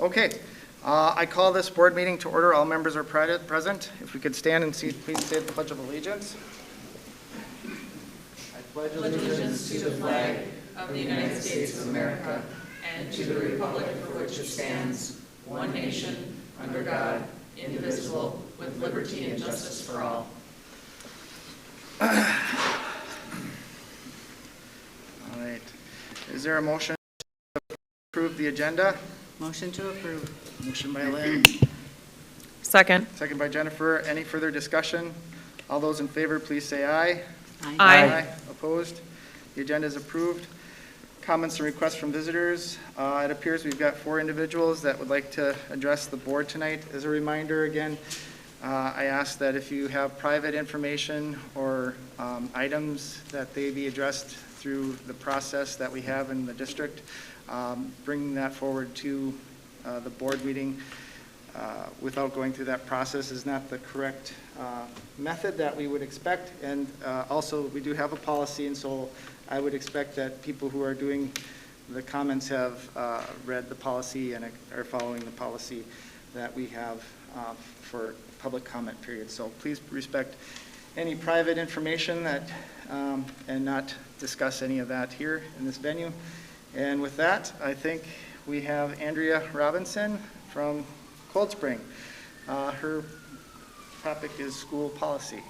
Okay, I call this board meeting to order. All members are present. If we could stand and please say the Pledge of Allegiance. I pledge allegiance to the flag of the United States of America and to the republic for which it stands, one nation, under God, indivisible, with liberty and justice for all. All right. Is there a motion to approve the agenda? Motion to approve. Motion by Lynn. Second. Second by Jennifer. Any further discussion? All those in favor, please say aye. Aye. Opposed? The agenda is approved. Comments and requests from visitors. It appears we've got 4 individuals that would like to address the board tonight. As a reminder, again, I ask that if you have private information or items that they be addressed through the process that we have in the district, bringing that forward to the board meeting without going through that process is not the correct method that we would expect. And also, we do have a policy, and so I would expect that people who are doing the comments have read the policy and are following the policy that we have for public comment period. So please respect any private information that and not discuss any of that here in this venue. And with that, I think we have Andria Robinson from Cold Spring. Her topic is school policy.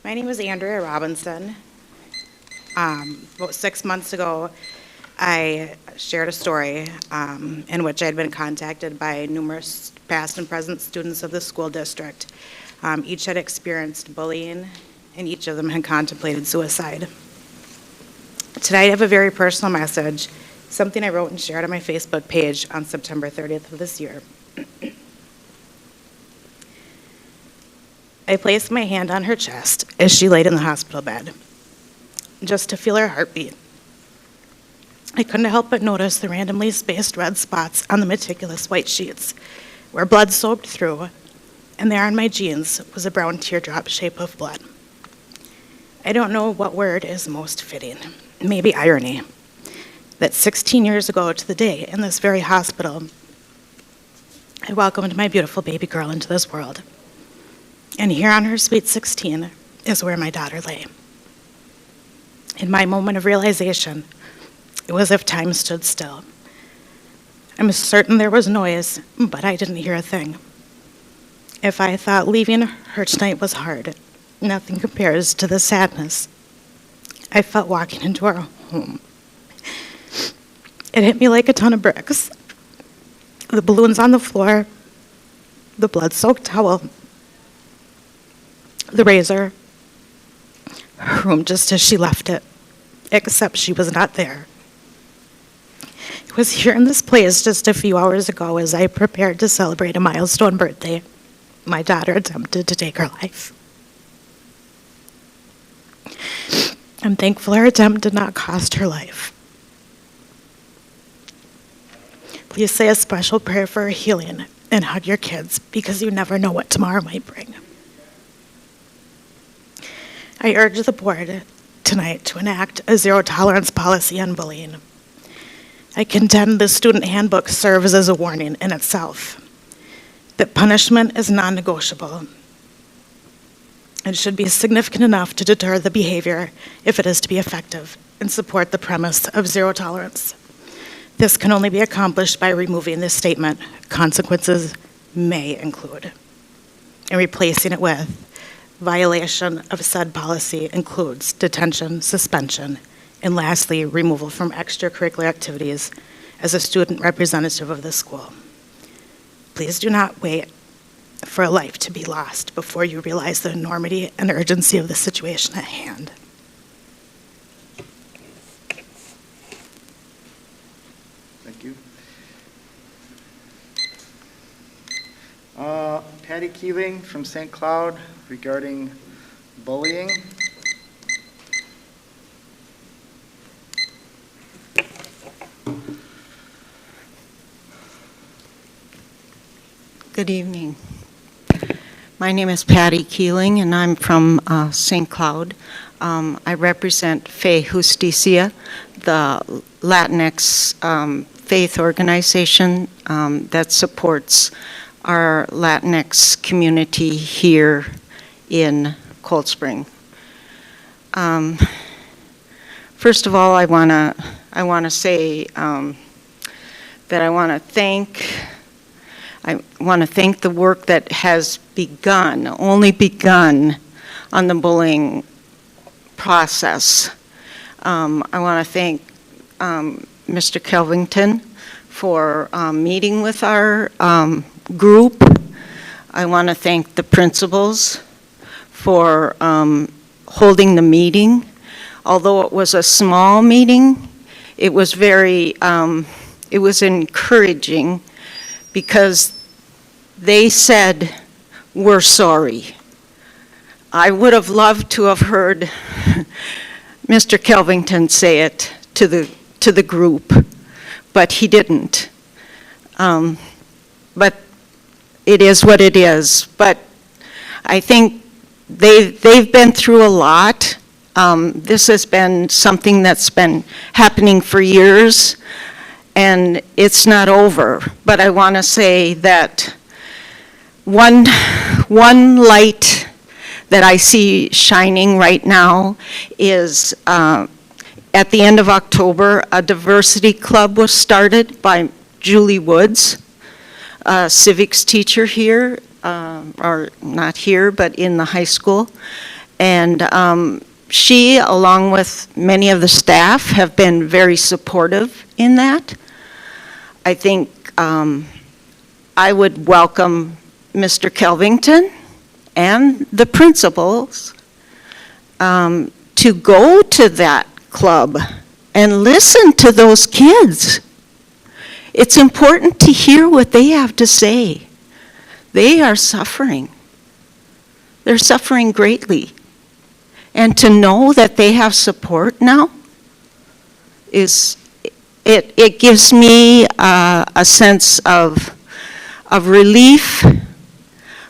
My name is Andria Robinson. About 6 months ago, I shared a story in which I had been contacted by numerous past and present students of the school district. Each had experienced bullying, and each of them had contemplated suicide. Today, I have a very personal message, something I wrote and shared on my Facebook page on September 30th of this year. I placed my hand on her chest as she laid in the hospital bed, just to feel her heartbeat. I couldn't help but notice the randomly spaced red spots on the meticulous white sheets, where blood soaked through, and there on my jeans was a brown teardrop shape of blood. I don't know what word is most fitting, maybe irony, that 16 years ago to the day in this very hospital, I welcomed my beautiful baby girl into this world. And here on her sweet 16 is where my daughter lay. In my moment of realization, it was as if time stood still. I'm certain there was noise, but I didn't hear a thing. If I thought leaving her tonight was hard, nothing compares to the sadness I felt walking into our home. It hit me like a ton of bricks. The balloons on the floor, the blood-soaked towel, the razor, her room just as she left it, except she was not there. It was here in this place just a few hours ago as I prepared to celebrate a milestone birthday. My daughter attempted to take her life. I'm thankful her attempt did not cost her life. Please say a special prayer for her healing and hug your kids because you never know what tomorrow might bring. I urge the board tonight to enact a zero-tolerance policy on bullying. I contend the student handbook serves as a warning in itself that punishment is non-negotiable. It should be significant enough to deter the behavior if it is to be effective and support the premise of zero tolerance. This can only be accomplished by removing this statement, consequences may include, and replacing it with, violation of said policy includes detention, suspension, and lastly, removal from extracurricular activities as a student representative of the school. Please do not wait for a life to be lost before you realize the enormity and urgency of the situation at hand. Thank you. Patty Keeling from St. Cloud regarding bullying. Good evening. My name is Patty Keeling, and I'm from St. Cloud. I represent Fe Justicia, the Latinx faith organization that supports our Latinx community here in Cold Spring. First of all, I want to say that I want to thank the work that has only begun on the bullying process. I want to thank Mr. Kelvington for meeting with our group. I want to thank the principals for holding the meeting. Although it was a small meeting, it was it was encouraging because they said, "We're sorry." I would have loved to have heard Mr. Kelvington say it to the group, but he didn't. But it is what it is. But I think they've been through a lot. This has been something that's been happening for years, and it's not over. But I want to say that one light that I see shining right now is at the end of October, a diversity club was started by Julie Woods, a civics teacher here, or not here, but in the high school. And she, along with many of the staff, have been very supportive in that. I think I would welcome Mr. Kelvington and the principals to go to that club and listen to those kids. It's important to hear what they have to say. They are suffering. They're suffering greatly. And to know that they have support now it gives me a sense of relief,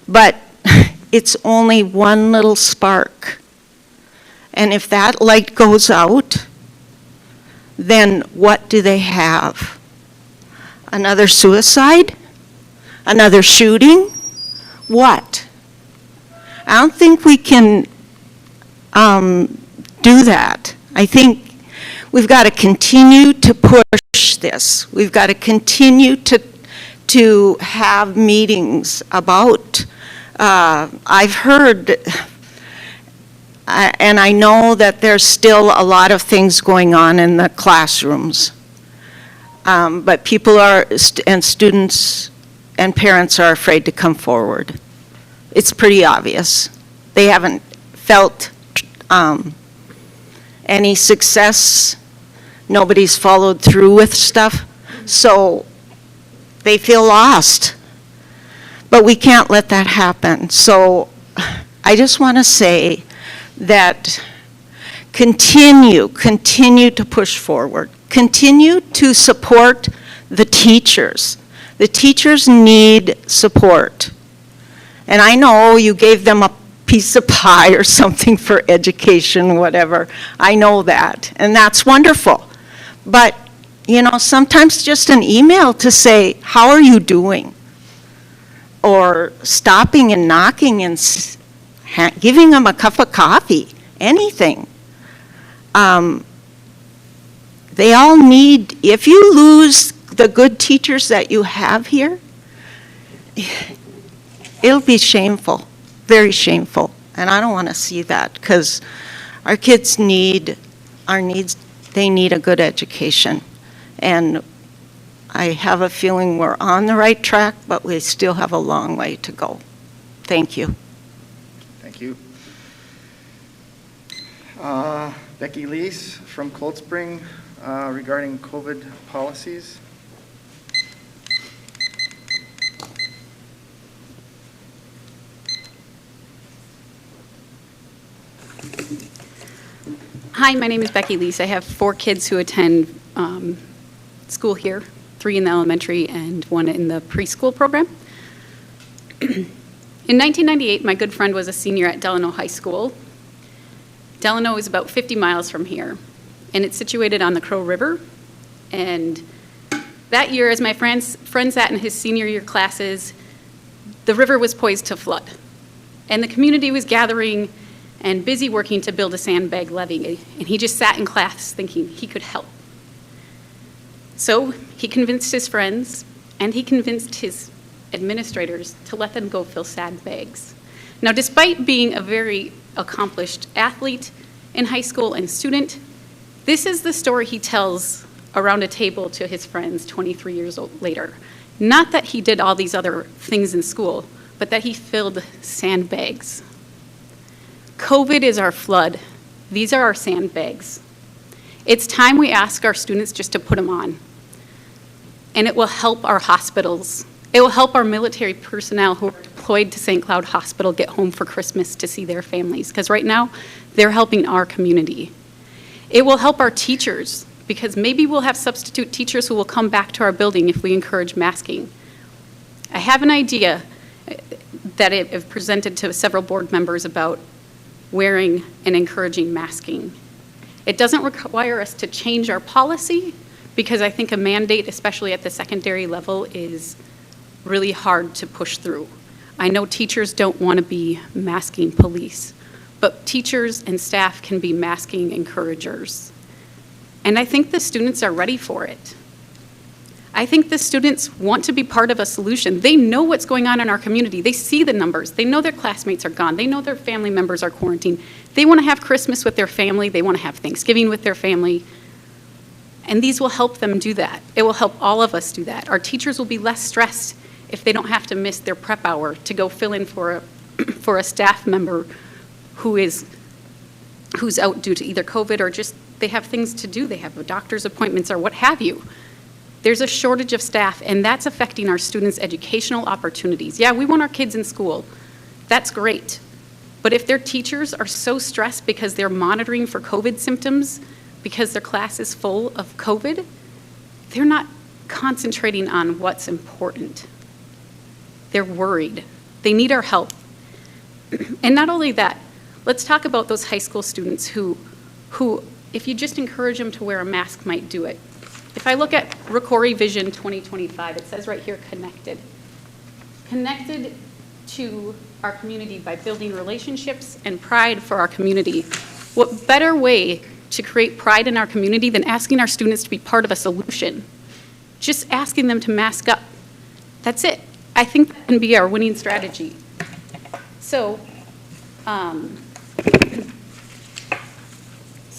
but it's only one little spark. And if that light goes out, then what do they have? Another suicide? Another shooting? What? I don't think we can do that. I think we've got to continue to push this. We've got to continue to have meetings about, I've heard, and I know that there's still a lot of things going on in the classrooms, but people are, and students and parents are afraid to come forward. It's pretty obvious. They haven't felt any success. Nobody's followed through with stuff, so they feel lost. But we can't let that happen. So I just want to say that continue to push forward. Continue to support the teachers. The teachers need support. And I know you gave them a piece of pie or something for education, whatever. I know that, and that's wonderful. But, you know, sometimes just an email to say, how are you doing? Or stopping and knocking and giving them a cup of coffee, anything. They all need, if you lose the good teachers that you have here, it'll be shameful, very shameful. And I don't want to see that, because our kids need they need a good education. And I have a feeling we're on the right track, but we still have a long way to go. Thank you. Thank you. Becky Lees from Cold Spring regarding COVID policies. Hi, my name is Becky Lees. I have 4 kids who attend school here, 3 in the elementary and 1 in the preschool program. In 1998, my good friend was a senior at Delano High School, Delano is about 50 miles from here, and it's situated on the Crow River. And that year, as my friend sat in his senior year classes, the river was poised to flood. And the community was gathering and busy working to build a sandbag levee. And he just sat in class thinking he could help. So he convinced his friends, and he convinced his administrators to let them go fill sandbags. Now, despite being a very accomplished athlete in high school and student, this is the story he tells around a table to his friends 23 years later. Not that he did all these other things in school, but that he filled sandbags. COVID is our flood. These are our sandbags. It's time we ask our students just to put them on. And it will help our hospitals. It will help our military personnel who are deployed to St. Cloud Hospital get home for Christmas to see their families, because right now, they're helping our community. It will help our teachers, because maybe we'll have substitute teachers who will come back to our building if we encourage masking. I have an idea that I've presented to several board members about wearing and encouraging masking. It doesn't require us to change our policy, because I think a mandate, especially at the secondary level, is really hard to push through. I know teachers don't want to be masking police, but teachers and staff can be masking encouragers. And I think the students are ready for it. I think the students want to be part of a solution. They know what's going on in our community. They see the numbers. They know their classmates are gone. They know their family members are quarantined. They want to have Christmas with their family. They want to have Thanksgiving with their family. And these will help them do that. It will help all of us do that. Our teachers will be less stressed if they don't have to miss their prep hour to go fill in for a staff member who's out due to either COVID or just they have things to do. They have doctor's appointments or what have you. There's a shortage of staff, and that's affecting our students' educational opportunities. Yeah, we want our kids in school. That's great. But if their teachers are so stressed because they're monitoring for COVID symptoms, because their class is full of COVID, they're not concentrating on what's important. They're worried. They need our help. And not only that, let's talk about those high school students who, if you just encourage them to wear a mask, might do it. If I look at Rocori Vision 2025, it says right here, connected. Connected to our community by building relationships and pride for our community. What better way to create pride in our community than asking our students to be part of a solution? Just asking them to mask up. That's it. I think that can be our winning strategy. So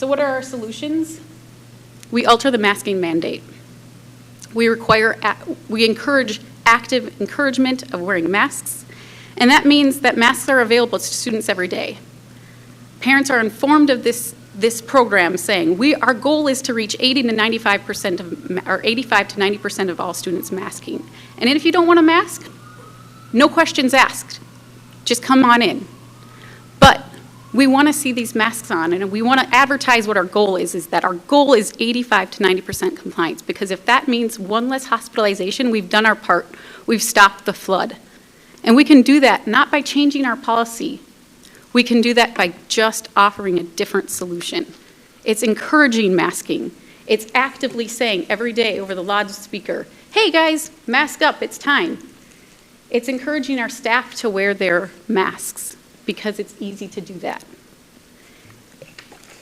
what are our solutions? We alter the masking mandate. We encourage active encouragement of wearing masks, and that means that masks are available to students every day. Parents are informed of this program, saying our goal is to reach 85 to 90% of all students masking. And if you don't want a mask, no questions asked. Just come on in. But we want to see these masks on, and we want to advertise what our goal is that our goal is 85 to 90% compliance, because if that means one less hospitalization, we've done our part. We've stopped the flood. And we can do that not by changing our policy. We can do that by just offering a different solution. It's encouraging masking. It's actively saying every day over the loudspeaker, hey guys, mask up, it's time. It's encouraging our staff to wear their masks, because it's easy to do that.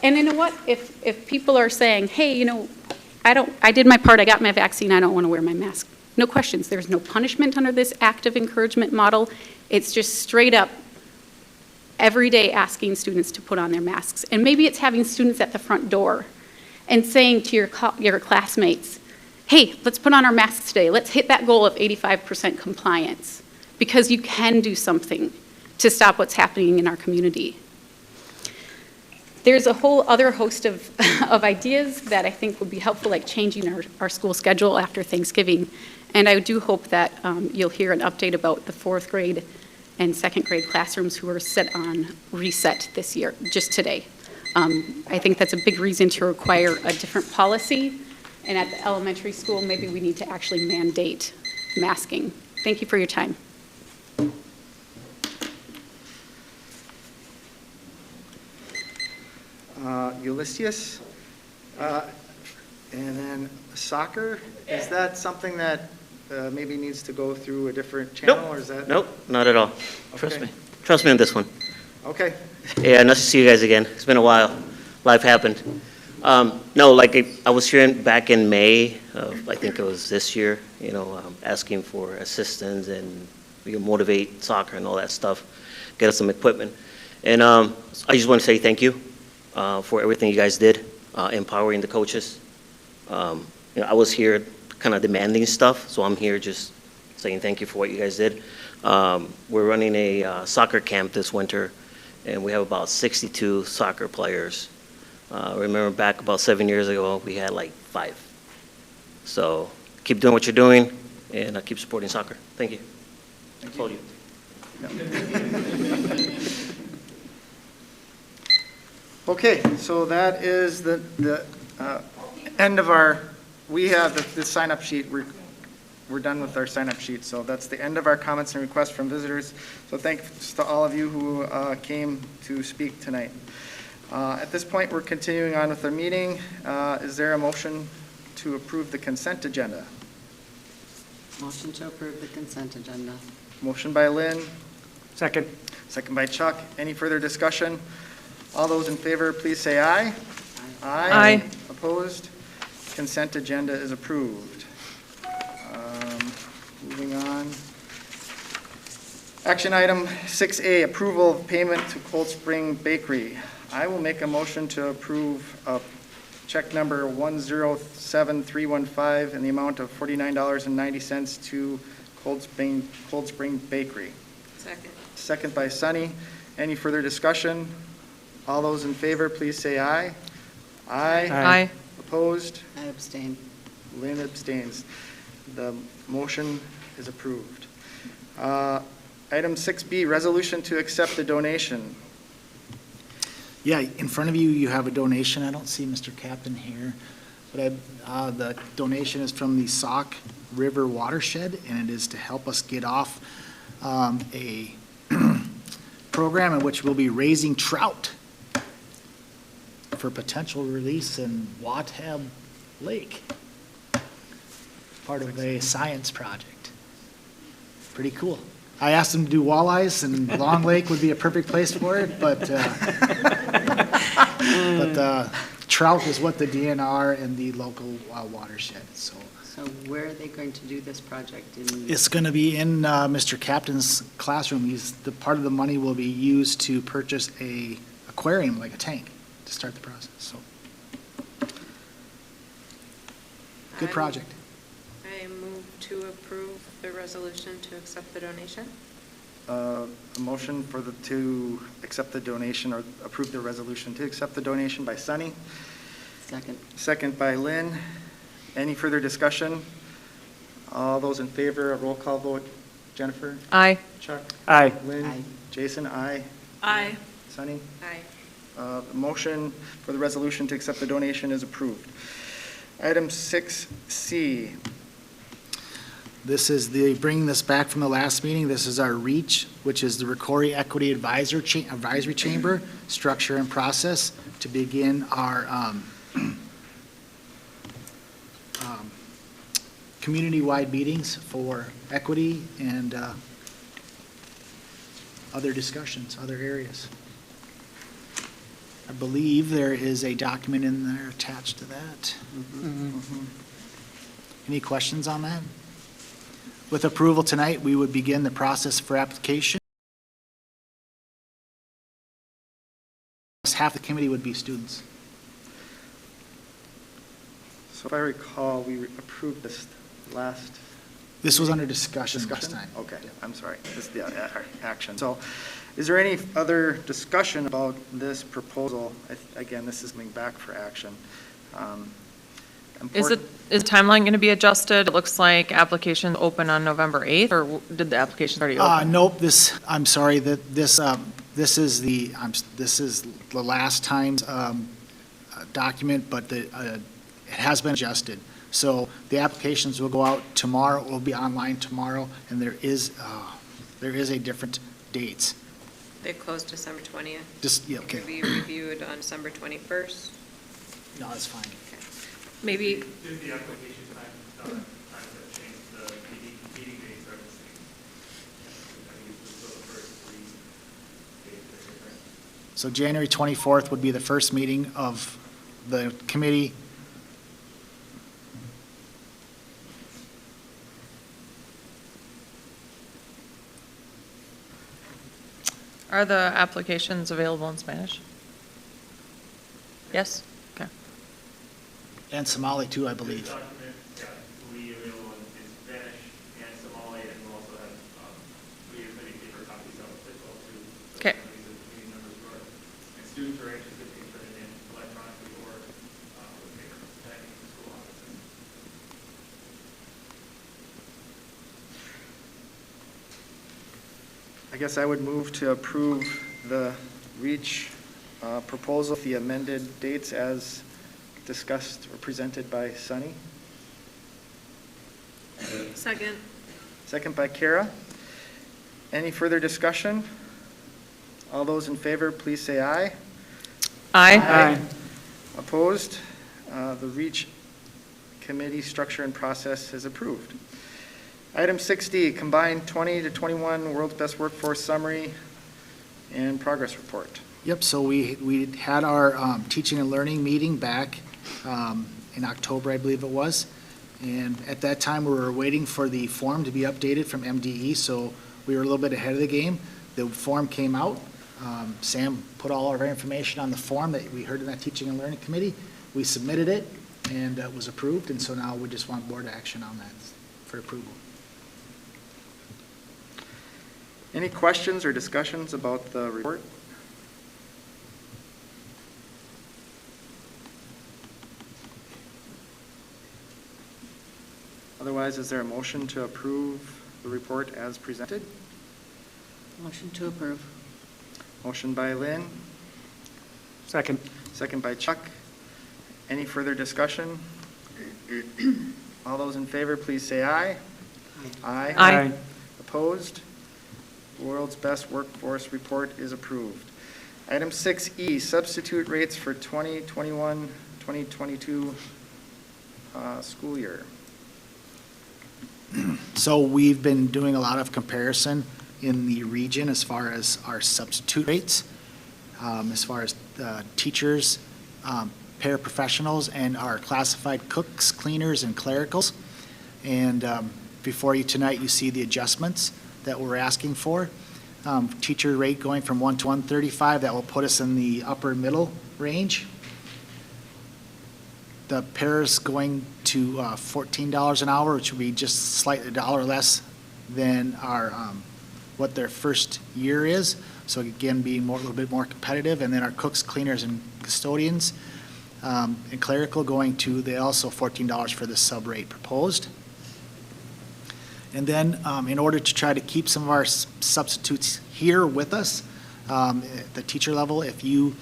And you know what? If people are saying, hey, I did my part, I got my vaccine, I don't want to wear my mask. No questions. There's no punishment under this active encouragement model. It's just straight up every day asking students to put on their masks. And maybe it's having students at the front door and saying to your classmates, hey, let's put on our masks today. Let's hit that goal of 85% compliance, because you can do something to stop what's happening in our community. There's a whole other host of ideas that I think would be helpful, like changing our school schedule after Thanksgiving. And I do hope that you'll hear an update about the 4th grade and 2nd grade classrooms who are set on reset this year, just today. I think that's a big reason to require a different policy. And at the elementary school, maybe we need to actually mandate masking. Thank you for your time. Ulysses. And then soccer, is that something that maybe needs to go through a different channel, or is that? Nope, not at all. Trust Okay. me. Trust me on this one. Okay, Yeah, nice to see you guys again. It's been a while. Life happened. No, like I was here back in May of, I think it was this year, asking for assistance and motivate soccer and all that stuff, get us some equipment. And I just want to say thank you for everything you guys did, empowering the coaches. I was here kind of demanding stuff, so I'm here just saying thank you for what you guys did. We're running a soccer camp this winter, and we have about 62 soccer players. Remember back about 7 years ago, we had like 5. So keep doing what you're doing, and keep supporting soccer. Thank you. Thank Told you. okay, so that is the end of our, we have the sign-up sheet. We're done with our sign-up sheet, so that's the end of our comments and requests from visitors. So thanks to all of you who came to speak tonight. At this point, we're continuing on with our meeting. Is there a motion to approve the consent agenda? Motion to approve the consent agenda. Motion by Lynn, Second. second by Chuck. Any further discussion? All those in favor, please say aye. Aye. Opposed? Consent agenda is approved. Moving on. Action item 6A, approval of payment to Cold Spring Bakery. I will make a motion to approve check number 107315 in the amount of $49.90 to Cold Spring Bakery. Second. Second by Sunny. Any further discussion? All those in favor, please say aye. Aye. Opposed? I abstain. Lynn abstains. The motion is approved. Item 6B, resolution to accept the donation. Yeah, in front of you, you have a donation. I don't see Mr. Captain here, but the donation is from the Sauk River Watershed, and it is to help us get off a program in which we'll be raising trout for potential release in Watab Lake, part of a science project. Pretty cool. I asked them to do walleyes, and Long Lake would be a perfect place for it, but trout is what the DNR and the local watershed, so. So where are they going to do this project? It's going to be in Mr. Captain's classroom. The part of the money will be used to purchase a aquarium, like a tank, to start the process, so. Good project. I move to approve the resolution to accept the donation. A motion to accept the donation or approve the resolution to accept the donation by Sunny. Second. Second by Lynn. Any further discussion? All those in favor, a roll call vote. Jennifer? Aye. Chuck? Aye. Lynn? Aye. Jason? Aye. Aye. Sunny? Aye. The motion for the resolution to accept the donation is approved. Item 6C. This is bringing this back from the last meeting. This is our REACH, which is the Rocori Equity Advisory Chamber, structure and process to begin our community-wide meetings for equity and other discussions, other areas. I believe there is a document in there attached to that. Any questions on that? With approval tonight, we would begin the process for application. Half the committee would be students. So if I recall, we approved this last This was under discussion last discussion? time. Okay, I'm sorry. This is the action. So is there any other discussion about this proposal? Again, this is coming back for action. Is the timeline going to be adjusted? It looks like applications open on November 8th, or did the application already open? Nope, I'm sorry, that this is the last time's document, but it has been adjusted. So the applications will go out tomorrow, will be online tomorrow, and there is a different dates. They closed December 20th. Just, yeah, okay. To be reviewed on December 21st. No, that's fine. Maybe, Did the application times have changed, the meeting dates are the same? I think it's still the first 3 dates that are different. So January 24th would be the first meeting of the committee. are the applications available in Spanish? Yes? Okay. And Somali too, I This believe. document, yeah, will be available in Spanish and Somali, and we'll also have, we have many paper copies of it as well too. So Okay. committee members who are, and students are anxious if they put it in electronically or with paper, depending on the school offices. I guess I would move to approve the REACH proposal, the amended dates as discussed or presented by Sunny. Second. Second by Kara. Any further discussion? All those in favor, please say aye. Aye. Opposed? The REACH committee structure and process is approved. Item 6D, combined 20 to 21 World's Best Workforce Summary and Progress Report. Yep, so we had our teaching and learning meeting back in October, I believe it was. And at that time, we were waiting for the form to be updated from MDE, so we were a little bit ahead of the game. The form came out. Sam put all of our information on the form that we heard in that teaching and learning committee. We submitted it, and it was approved, and so now we just want board action on that for approval. Any questions or discussions about the report? Otherwise, is there a motion to approve the report as presented? Motion to approve. Motion by Lynn, Second. second by Chuck. Any further discussion? All those in favor, please say aye. Aye. Aye. Opposed? World's Best Workforce Report is approved. Item 6E, substitute rates for 2021-2022 school year. So we've been doing a lot of comparison in the region as far as our substitute rates, as far as teachers, paraprofessionals, and our classified cooks, cleaners, and clericals. And before you tonight, you see the adjustments that we're asking for. Teacher rate going from 1 to 135, that will put us in the upper middle range. The paras going to $14 an hour, which would be just slightly $1 less than our what their first year is. So again, being a little bit more competitive. And then our cooks, cleaners, and custodians and clerical going to, they also $14 for the sub rate proposed. And then in order to try to keep some of our substitutes here with us, at the teacher level, if you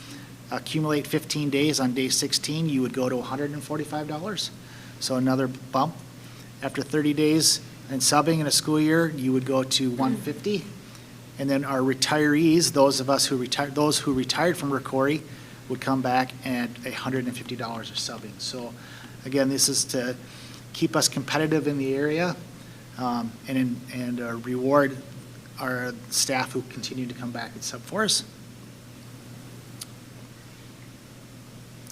accumulate 15 days on day 16, you would go to $145. So another bump. After 30 days in subbing in a school year, you would go to $150. And then our retirees, those of us who retired, those who retired from Rocori, would come back at $150 of subbing. So again, this is to keep us competitive in the area and reward our staff who continue to come back and sub for us.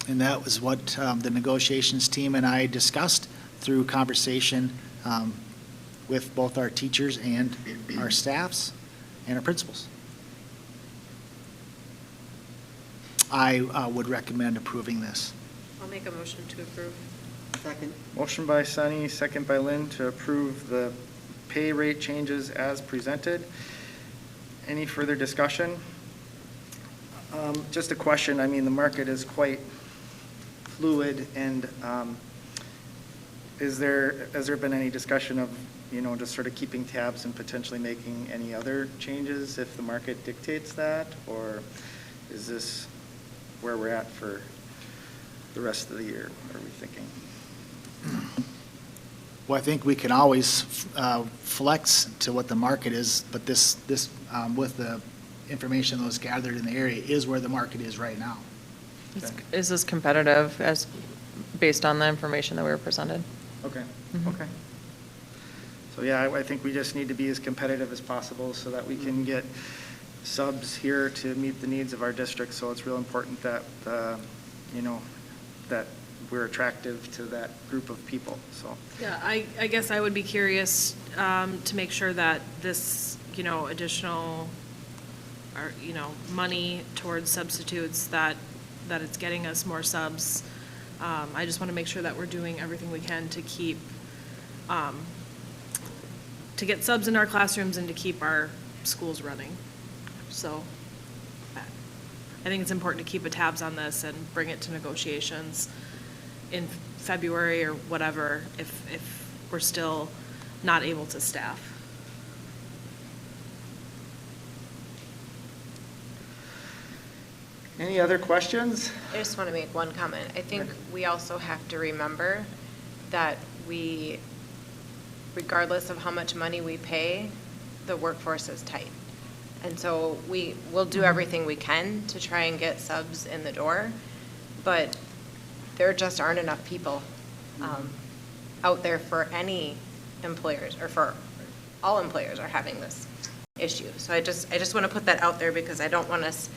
And that was what the negotiations team and I discussed through conversation with both our teachers and our staffs and our principals. I would recommend approving this. I'll make a motion to approve. Second. Motion by Sunny, second by Lynn to approve the pay rate changes as presented. Any further discussion? Just a question. I mean, the market is quite fluid, and has there been any discussion of, just sort of keeping tabs and potentially making any other changes if the market dictates that? Or is this where we're at for the rest of the year, are we thinking? Well, I think we can always flex to what the market is, but this with the information that was gathered in the area is where the market is right now. Is this competitive as, based on the information that we were presented? Okay, Mhm. okay. So yeah, I think we just need to be as competitive as possible so that we can get subs here to meet the needs of our district. So it's real important that, you know, that we're attractive to that group of people, so. Yeah, I guess I would be curious to make sure that this, additional, or, money towards substitutes, that it's getting us more subs. I just want to make sure that we're doing everything we can to keep, to get subs in our classrooms and to keep our schools running. So I think it's important to keep a tabs on this and bring it to negotiations in February or whatever, if we're still not able to staff. Any other questions? I just want to make one comment. I think we also have to remember that regardless of how much money we pay, the workforce is tight. And so we'll do everything we can to try and get subs in the door, but there just aren't enough people out there for any employers, or for all employers are having this issue. So I just want to put that out there, because I don't want us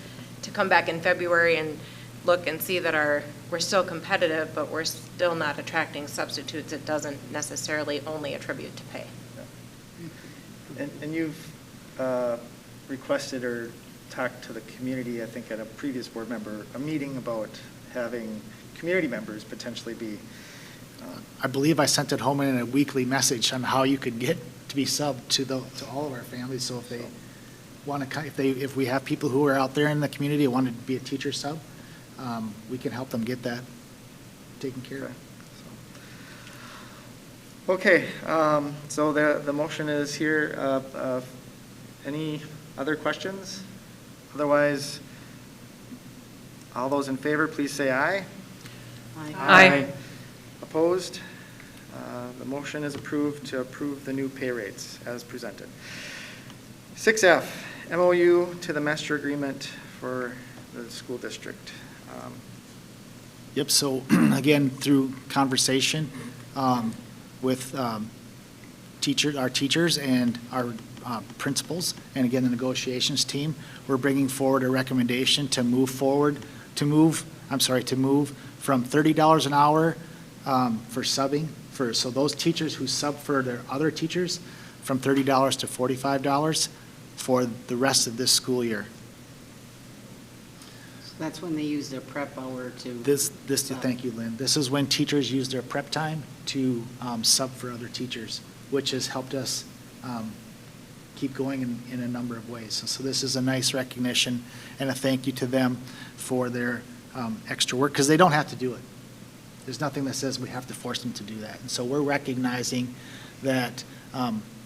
to come back in February and look and see that we're still competitive, but we're still not attracting substitutes. It doesn't necessarily only attribute to pay. And you've requested or talked to the community, I think at a previous board member, a meeting about having community members potentially be. I believe I sent it home in a weekly message on how you could get to be subbed to all of our families. So if they want to, if we have people who are out there in the community who want to be a teacher sub, we can help them get that taken care of. Okay, so the motion is here. Any other questions? Otherwise, all those in favor, please say aye. Aye. Opposed? The motion is approved to approve the new pay rates as presented. 6F, MOU to the master agreement for the school district. Yep, so again, through conversation with our teachers and our principals, and again, the negotiations team, we're bringing forward a recommendation to move from $30 an hour for subbing, so those teachers who sub for their other teachers, from $30 to $45 for the rest of this school year. So that's when they use their prep hour to. Thank you, Lynn. This is when teachers use their prep time to sub for other teachers, which has helped us keep going in a number of ways. So this is a nice recognition and a thank you to them for their extra work, because they don't have to do it. There's nothing that says we have to force them to do that. And so we're recognizing that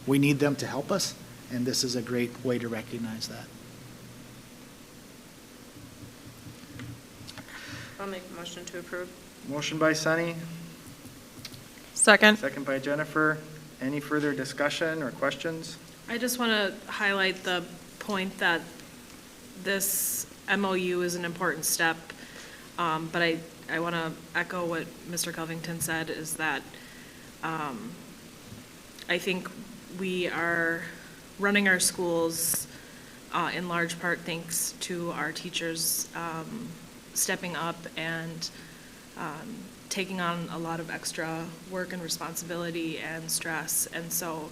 we need them to help us, and this is a great way to recognize that. I'll make a motion to approve. Motion by Sunny, Second. second by Jennifer. Any further discussion or questions? I just want to highlight the point that this MOU is an important step, but I want to echo what Mr. Covington said, is that I think we are running our schools in large part thanks to our teachers stepping up and taking on a lot of extra work and responsibility and stress. And so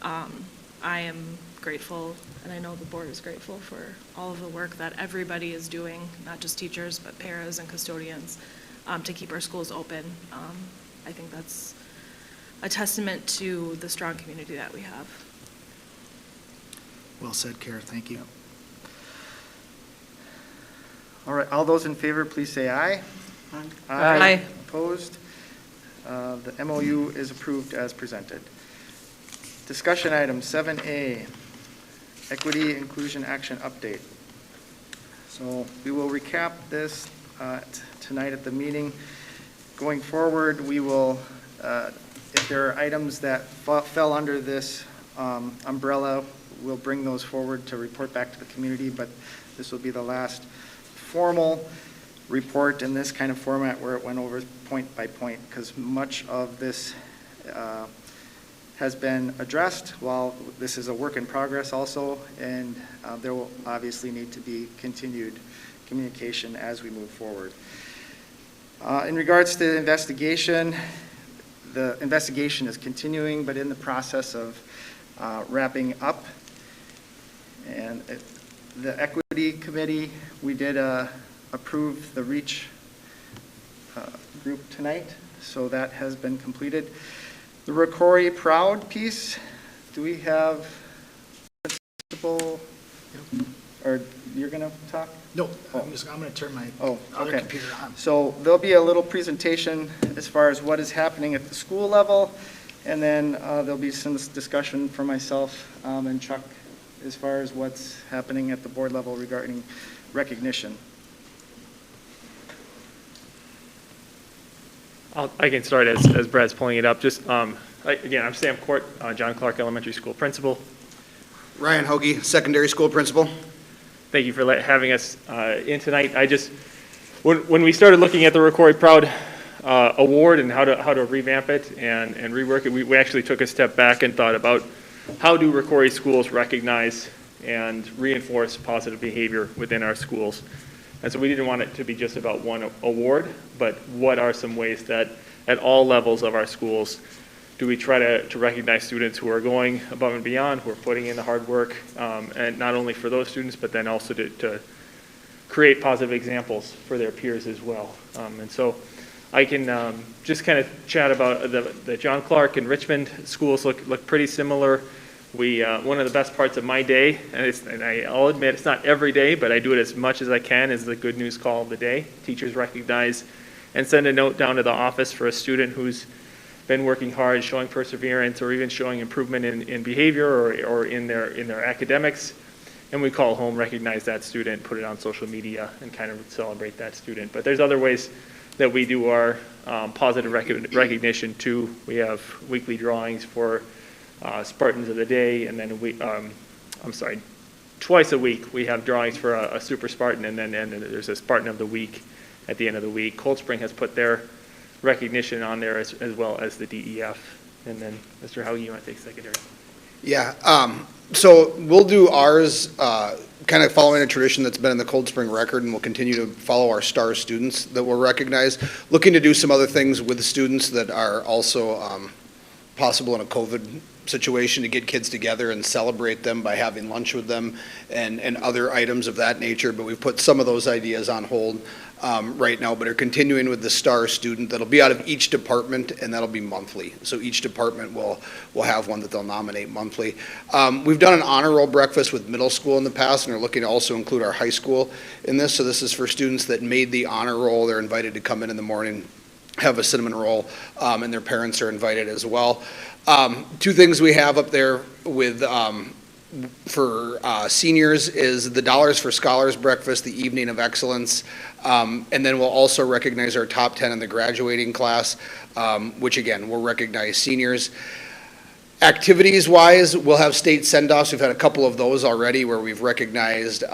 I am grateful, and I know the board is grateful for all of the work that everybody is doing, not just teachers, but paras and custodians, to keep our schools open. I think that's a testament to the strong community that we have. Well said, Kara. Thank you. All right, all those in favor, please say aye. Aye. Opposed? The MOU is approved as presented. Discussion item 7A, Equity Inclusion Action Update. So we will recap this tonight at the meeting. Going forward, we will, if there are items that fell under this umbrella. We'll bring those forward to report back to the community, but this will be the last formal report in this kind of format where it went over point by point, because much of this has been addressed, while this is a work in progress also, and there will obviously need to be continued communication as we move forward. In regards to the investigation is continuing, but in the process of wrapping up. And the Equity Committee, we did approve the REACH group tonight, so that has been completed. The Rocori Proud piece, do we have principal, or you're going to talk? No, I'm going to turn my other computer on. So there'll be a little presentation as far as what is happening at the school level, and then there'll be some discussion from myself and Chuck as far as what's happening at the board level regarding recognition. I can start as Brad's pulling it up. Just, again, I'm Sam Court, John Clark Elementary School Principal. Ryan Hoagie, Secondary School Principal. Thank you for having us in tonight. When we started looking at the Rocori Proud Award and how to revamp it and rework it, we actually took a step back and thought about how do Rocori schools recognize and reinforce positive behavior within our schools. And so we didn't want it to be just about one award, but what are some ways that at all levels of our schools do we try to recognize students who are going above and beyond, who are putting in the hard work, and not only for those students, but then also to create positive examples for their peers as well. And so I can just kind of chat about the John Clark and Richmond schools look pretty similar. One of the best parts of my day, and I'll admit it's not every day, but I do it as much as I can, is the good news call of the day. Teachers recognize and send a note down to the office for a student who's been working hard, showing perseverance, or even showing improvement in behavior or in their academics. And we call home, recognize that student, put it on social media, and kind of celebrate that student. But there's other ways that we do our positive recognition too. We have weekly drawings for Spartans of the Day, and then twice a week we have drawings for a Super Spartan, and then there's a Spartan of the Week at the end of the week. Cold Spring has put their recognition on there as well as the DEF. And then, Mr. Hauge, you want to take secondary? Yeah, so we'll do ours kind of following a tradition that's been in the Cold Spring record, and we'll continue to follow our star students that we'll recognize. Looking to do some other things with the students that are also possible in a COVID situation, to get kids together and celebrate them by having lunch with them and other items of that nature. But we've put some of those ideas on hold right now, but are continuing with the star student that'll be out of each department, and that'll be monthly. So each department will have one that they'll nominate monthly. We've done an honor roll breakfast with middle school in the past, and are looking to also include our high school in this. So this is for students that made the honor roll. They're invited to come in the morning, have a cinnamon roll, and their parents are invited as well. Two things we have up there with for seniors is the Dollars for Scholars breakfast, the Evening of Excellence, and then we'll also recognize our top 10 in the graduating class, which again, we'll recognize seniors. Activities-wise, we'll have state send-offs. We've had a couple of those already where we've recognized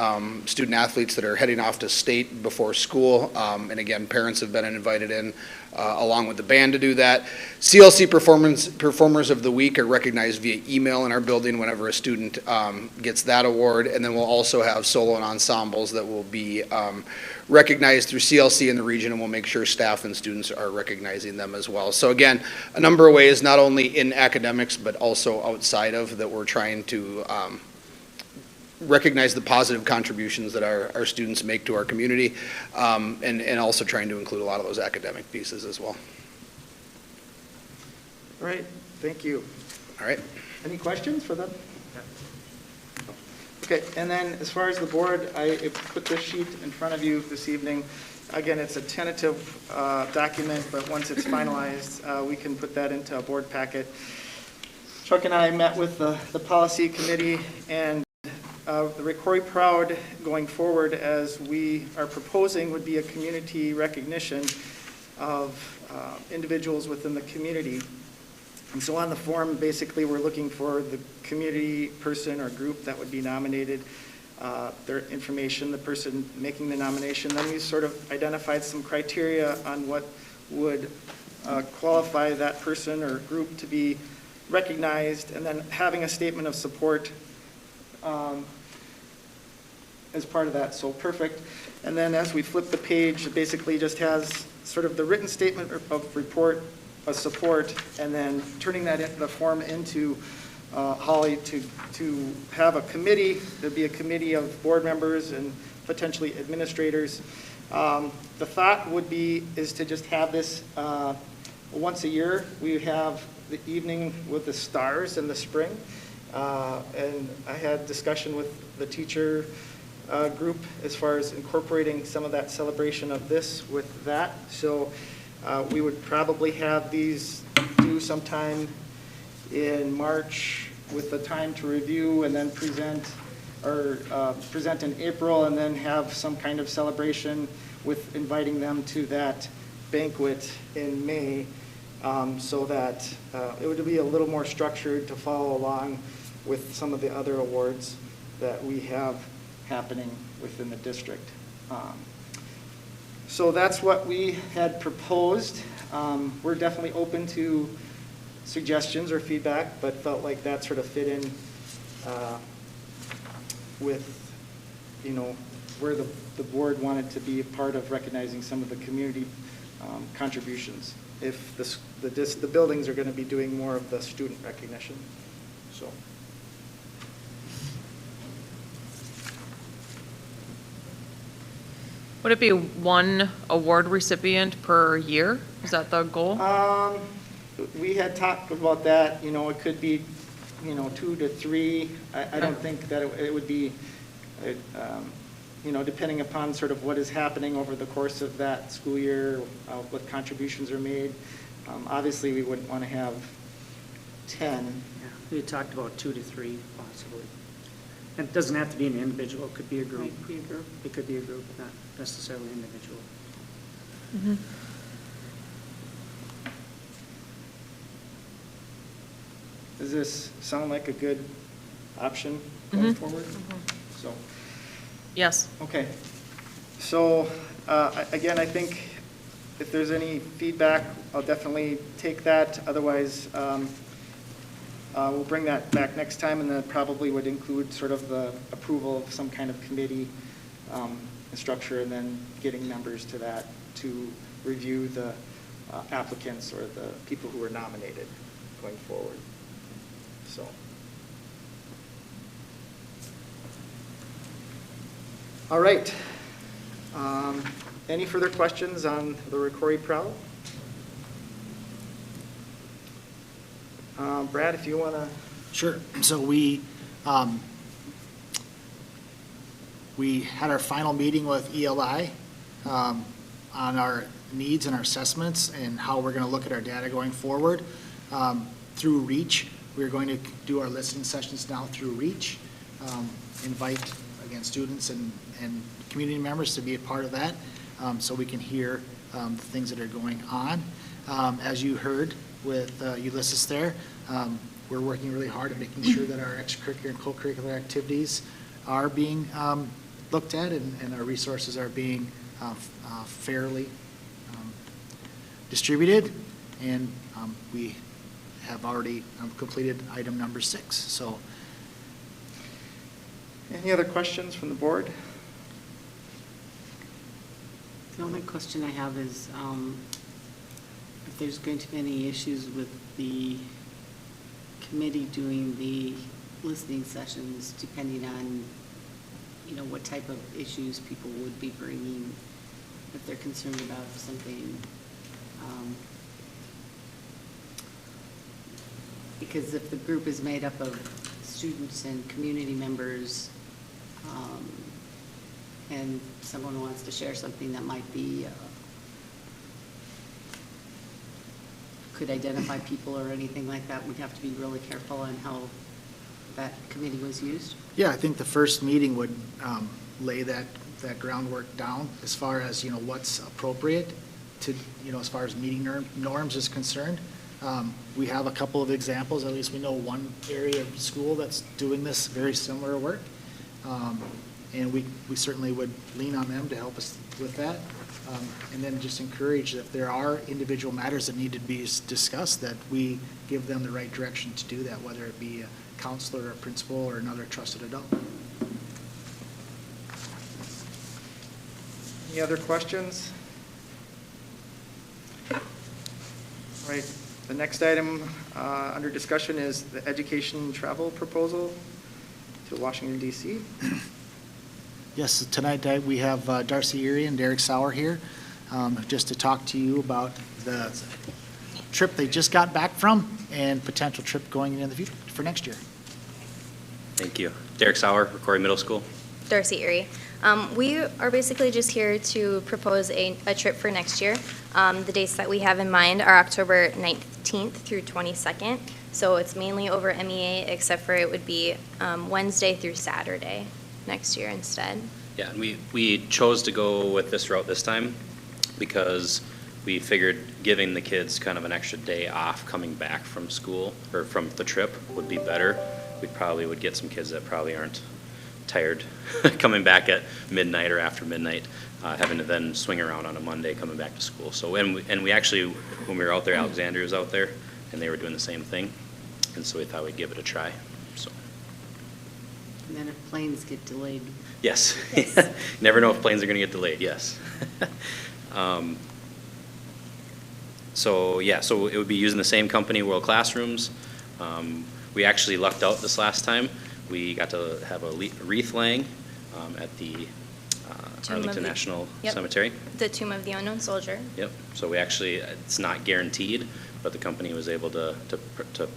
student athletes that are heading off to state before school, and again, parents have been invited in along with the band to do that. CLC Performers of the Week are recognized via email in our building whenever a student gets that award, and then we'll also have solo and ensembles that will be recognized through CLC in the region, and we'll make sure staff and students are recognizing them as well. So again, a number of ways, not only in academics, but also outside of, that we're trying to recognize the positive contributions that our students make to our community, and also trying to include a lot of those academic pieces as well. All right, thank you. All right. Any questions for them? Okay, and then as far as the board, I put this sheet in front of you this evening. Again, it's a tentative document, but once it's finalized, we can put that into a board packet. Chuck and I met with the policy committee, and the Rocori Proud going forward, as we are proposing, would be a community recognition of individuals within the community. And so on the form, basically, we're looking for the community person or group that would be nominated, their information, the person making the nomination. Then we sort of identified some criteria on what would qualify that person or group to be recognized, and then having a statement of support as part of that. So perfect. And then as we flip the page, it basically just has sort of the written statement of report, of support, and then turning that the form into Holly to have a committee. There'd be a committee of board members and potentially administrators. The thought would be is to just have this once a year. We have the evening with the stars in the spring, and I had discussion with the teacher group as far as incorporating some of that celebration of this with that. So we would probably have these due sometime in March with the time to review and then present, or present in April, and then have some kind of celebration with inviting them to that banquet in May, so that it would be a little more structured to follow along with some of the other awards that we have happening within the district. So that's what we had proposed. We're definitely open to suggestions or feedback, but felt like that sort of fit in with, you know, where the board wanted to be a part of recognizing some of the community contributions, if the buildings are going to be doing more of the student recognition. So. Would it be one award recipient per year? Is that the goal? We had talked about that, you know, it could be, you know, 2 to 3. I don't think that it would be, you know, depending upon sort of what is happening over the course of that school year, what contributions are made. Obviously, we wouldn't want to have 10. Yeah, we had talked about 2 to 3 possibly. And it doesn't have to be an individual, it could be a group. It could be a group. It could be a group, not necessarily individual. Mm-hmm. Does this sound like a good option going forward? So. Yes. Okay. So, again, I think if there's any feedback, I'll definitely take that. Otherwise, we'll bring that back next time, and then probably would include sort of the approval of some kind of committee structure, and then getting members to that to review the applicants or the people who were nominated going forward. So. All right. Any further questions on the Rocori Proud? Brad, if you want to. Sure. So we had our final meeting with ELI on our needs and our assessments and how we're going to look at our data going forward. Through REACH, we're going to do our listening sessions now through REACH. Invite, again, students and community members to be a part of that, so we can hear the things that are going on. As you heard with Ulysses there, we're working really hard at making sure that our extracurricular and co-curricular activities are being looked at, and our resources are being fairly distributed. And we have already completed item number 6. So, any other questions from the board? The only question I have is if there's going to be any issues with the committee doing the listening sessions, depending on, you know, what type of issues people would be bringing, if they're concerned about something. Because if the group is made up of students and community members, and someone wants to share something that might be, could identify people or anything like that, we'd have to be really careful on how that committee was used. yeah, I think the first meeting would lay that groundwork down as far as, you know, what's appropriate to, you know, as far as meeting norms is concerned. We have a couple of examples, at least we know one area of school that's doing this very similar work. And we certainly would lean on them to help us with that. And then just encourage that if there are individual matters that need to be discussed, that we give them the right direction to do that, whether it be a counselor, a principal, or another trusted adult. Any other questions? All right, the next item under discussion is the education travel proposal to Washington DC. Yes, tonight we have Darcy Erie and Derek Sauer here just to talk to you about the trip they just got back from and potential trip going in the future for next year. Thank you. Derek Sauer, Rocori Middle School. Darcy Erie. We are basically just here to propose a trip for next year. The dates that we have in mind are October 19th through 22nd. So it's mainly over MEA, except for it would be Wednesday through Saturday next year instead. Yeah, and we chose to go with this route this time because we figured giving the kids kind of an extra day off coming back from school or from the trip would be better. We probably would get some kids that probably aren't tired coming back at midnight or after midnight, having to then swing around on a Monday coming back to school. So, and we actually, when we were out there, Alexandria was out there, and they were doing the same thing, and so we thought we'd give it a try. So. And then if planes get delayed. Yes. Never know if planes are going to get delayed. Yes. So yeah, so it would be using the same company, World Classrooms. We actually lucked out this last time. We got to have a wreath laying at the Arlington National Cemetery. The Tomb of the Unknown Soldier. Yep. So we actually, it's not guaranteed, but the company was able to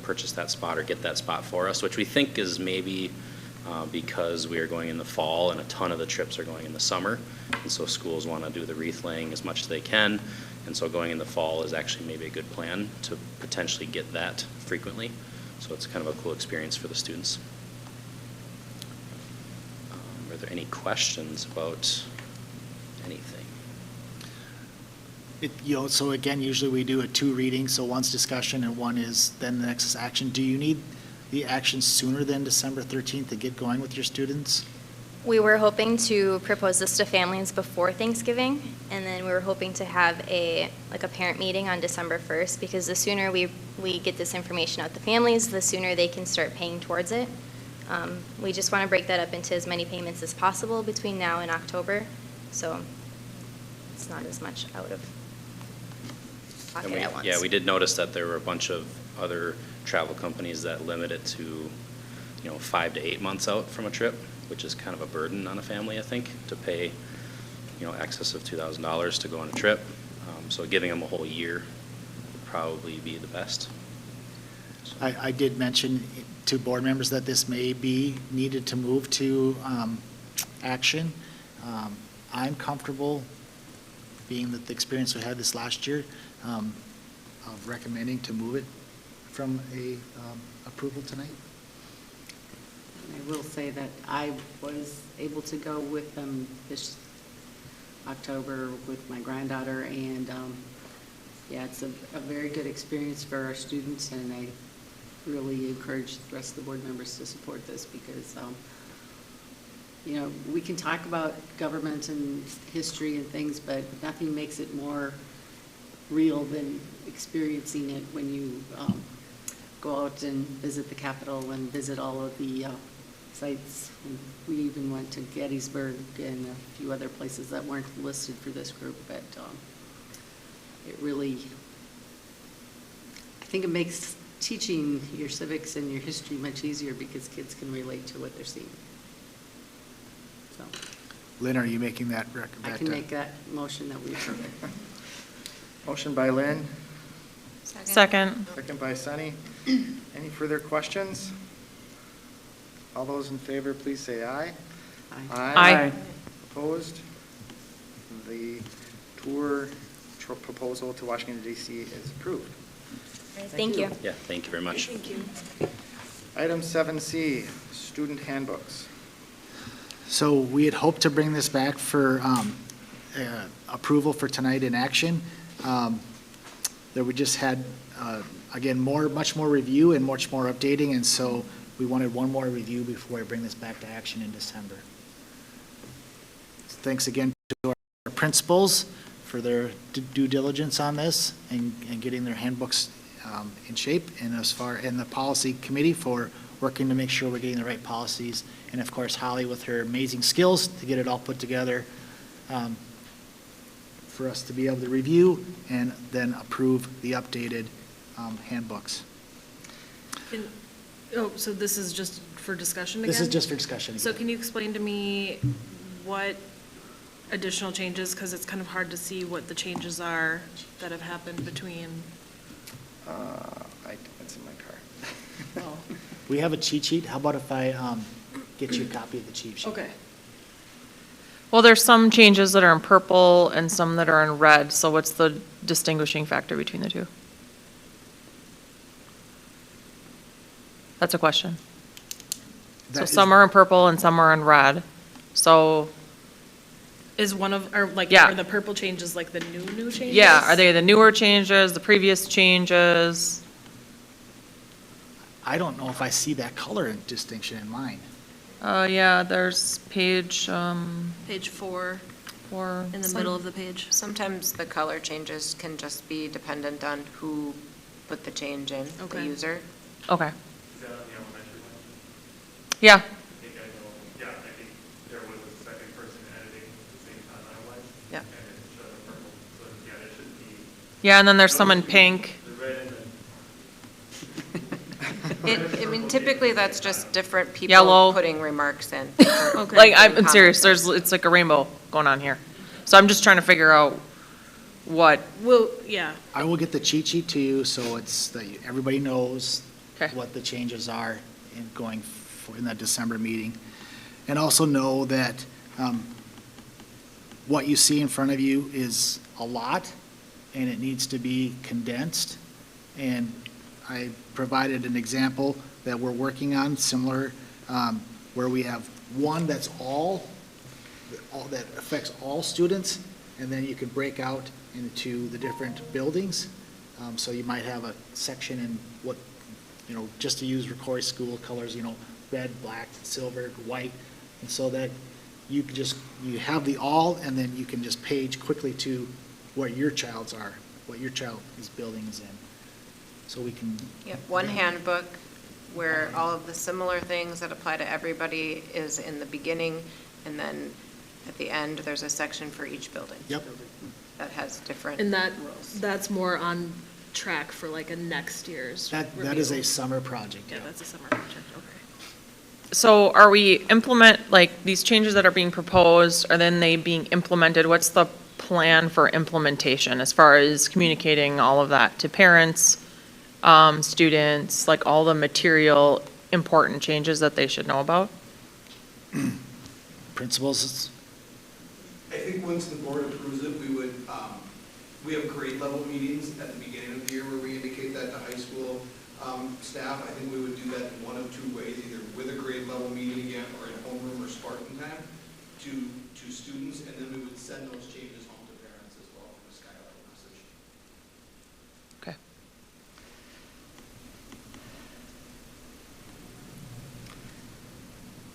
purchase that spot or get that spot for us, which we think is maybe because we are going in the fall and a ton of the trips are going in the summer. And so schools want to do the wreath laying as much as they can. And so going in the fall is actually maybe a good plan to potentially get that frequently. So it's kind of a cool experience for the students. Are there any questions about anything? So again, usually we do a 2 readings, so one's discussion and one is then the next is action. Do you need the action sooner than December 13th to get going with your students? We were hoping to propose this to families before Thanksgiving, and then we were hoping to have a parent meeting on December 1st, because the sooner we get this information out to families, the sooner they can start paying towards it. We just want to break that up into as many payments as possible between now and October, so it's not as much out of pocket at once. Yeah, we did notice that there were a bunch of other travel companies that limit it to, 5 to 8 months out from a trip, which is kind of a burden on a family, I think, to pay, excess of $2,000 to go on a trip. So giving them a whole year would probably be the best. So. I did mention to board members that this may be needed to move to action. I'm comfortable, being that the experience we had this last year, of recommending to move it from a approval tonight. I will say that I was able to go with them this October with my granddaughter, and yeah, it's a very good experience for our students, and I really encourage the rest of the board members to support this because, we can talk about government and history and things, but nothing makes it more real than experiencing it when you go out and visit the Capitol and visit all of the sites. And we even went to Gettysburg and a few other places that weren't listed for this group, but it really, I think it makes teaching your civics and your history much easier because kids can relate to what they're seeing. So, Lynn, are you making that recommendation? I can make that motion that we approve it. Motion by Lynn. Second. Second by Sunny. Any further questions? All those in favor, please say aye. Aye. Opposed? The tour proposal to Washington DC is approved. Thank you. Yeah, thank you very much. Thank you. Item 7C, student handbooks. So we had hoped to bring this back for approval for tonight in action. That we just had again, much more review and much more updating, and so we wanted one more review before I bring this back to action in December. Thanks again to our principals for their due diligence on this and getting their handbooks in shape, and the policy committee for working to make sure we're getting the right policies, and of course Holly with her amazing skills to get it all put together for us to be able to review and then approve the updated handbooks. So this is just for discussion again? This is just for discussion So again. can you explain to me what additional changes, because it's kind of hard to see what the changes are that have happened between. It's in my car. Oh, We have a cheat sheet. How about if I get you a copy of the cheat sheet? okay. Well, there's some changes that are in purple and some that are in red, so what's the distinguishing factor between the two? That's a question. So some are in purple and some are in red, so. Is one of, or like, Yeah. are the purple changes like the new changes? Yeah, are they the newer changes, the previous changes? I don't know if I see that color distinction in mine. Yeah, there's page, Page 4, four. in the middle of the page. Sometimes the color changes can just be dependent on who put the change in, the Okay. user. Okay, Is that on the elementary one? yeah, I think I know, yeah, I think there was a second person editing at the same time I was. Yep. And it showed a purple, so yeah, there should be. yeah, and then there's some in pink. The red and the. I mean, typically that's just different people Yellow. putting remarks in. Okay. Like, I'm Comments. serious, it's like a rainbow going on here. So I'm just trying to figure out what, Well, yeah, I will get the cheat sheet to you, so it's, that everybody knows Okay. what the changes are in that December meeting. And also know that what you see in front of you is a lot, and it needs to be condensed. And I provided an example that we're working on, similar, where we have one that's all that affects all students, and then you can break out into the different buildings. So you might have a section in what, just to use Rocori school colors, red, black, silver, white, and so that you can you have the all, and then you can just page quickly to what your child's are, what your child's building is in. So we can. Yep, one handbook where all of the similar things that apply to everybody is in the beginning, and then at the end, there's a section for each building. Yep. That has different. and that's more on track for like a next year's That is a review. summer project. Yeah, that's a summer project, okay. so are we like, these changes that are being proposed, are then they being implemented? What's the plan for implementation as far as communicating all of that to parents, students, like all the material important changes that they should know about? Principals, I think once the board approves it, we have grade level meetings at the beginning of the year where we indicate that to high school staff. I think we would do that in one of two ways, either with a grade level meeting again or in homeroom or Spartan time to students, and then we would send those changes home to parents as well from a skylight message. Okay.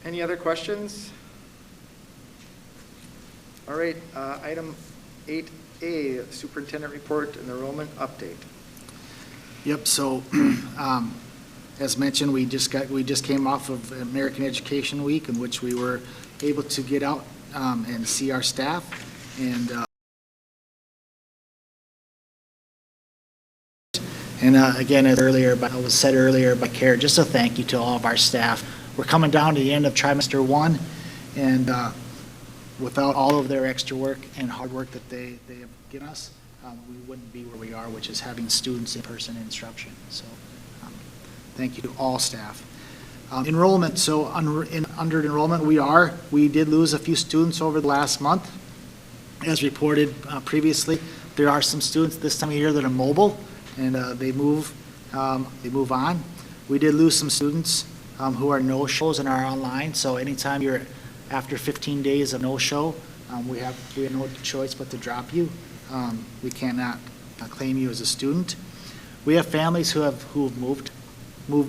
Any other questions? All right, item 8A, Superintendent Report and Enrollment Update. Yep, so, as mentioned, we just came off of American Education Week, in which we were able to get out and see our staff, and again, as was said earlier by Kara, just a thank you to all of our staff. We're coming down to the end of trimester 1, and without all of their extra work and hard work that they have given us, we wouldn't be where we are, which is having students in person instruction. So thank you to all staff. Enrollment, so under enrollment, we did lose a few students over the last month. As reported previously, there are some students this time of year that are mobile, and they move on. We did lose some students who are no-shows and are online, so anytime you're after 15 days of no-show, we have no choice but to drop you. We cannot claim you as a student. We have families who've moved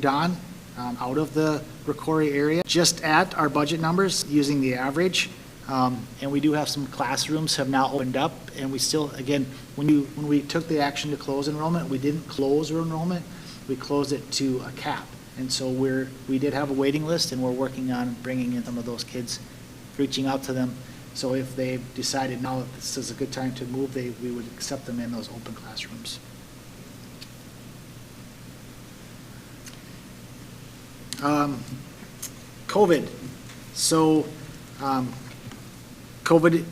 on out of the Rocori area, just at our budget numbers, using the average. And we do have some classrooms have now opened up, and we still, again, when we took the action to close enrollment, we didn't close enrollment, we closed it to a cap. And so we did have a waiting list, and we're working on bringing in some of those kids, reaching out to them. So if they decided now that this is a good time to move, we would accept them in those open classrooms. COVID. So COVID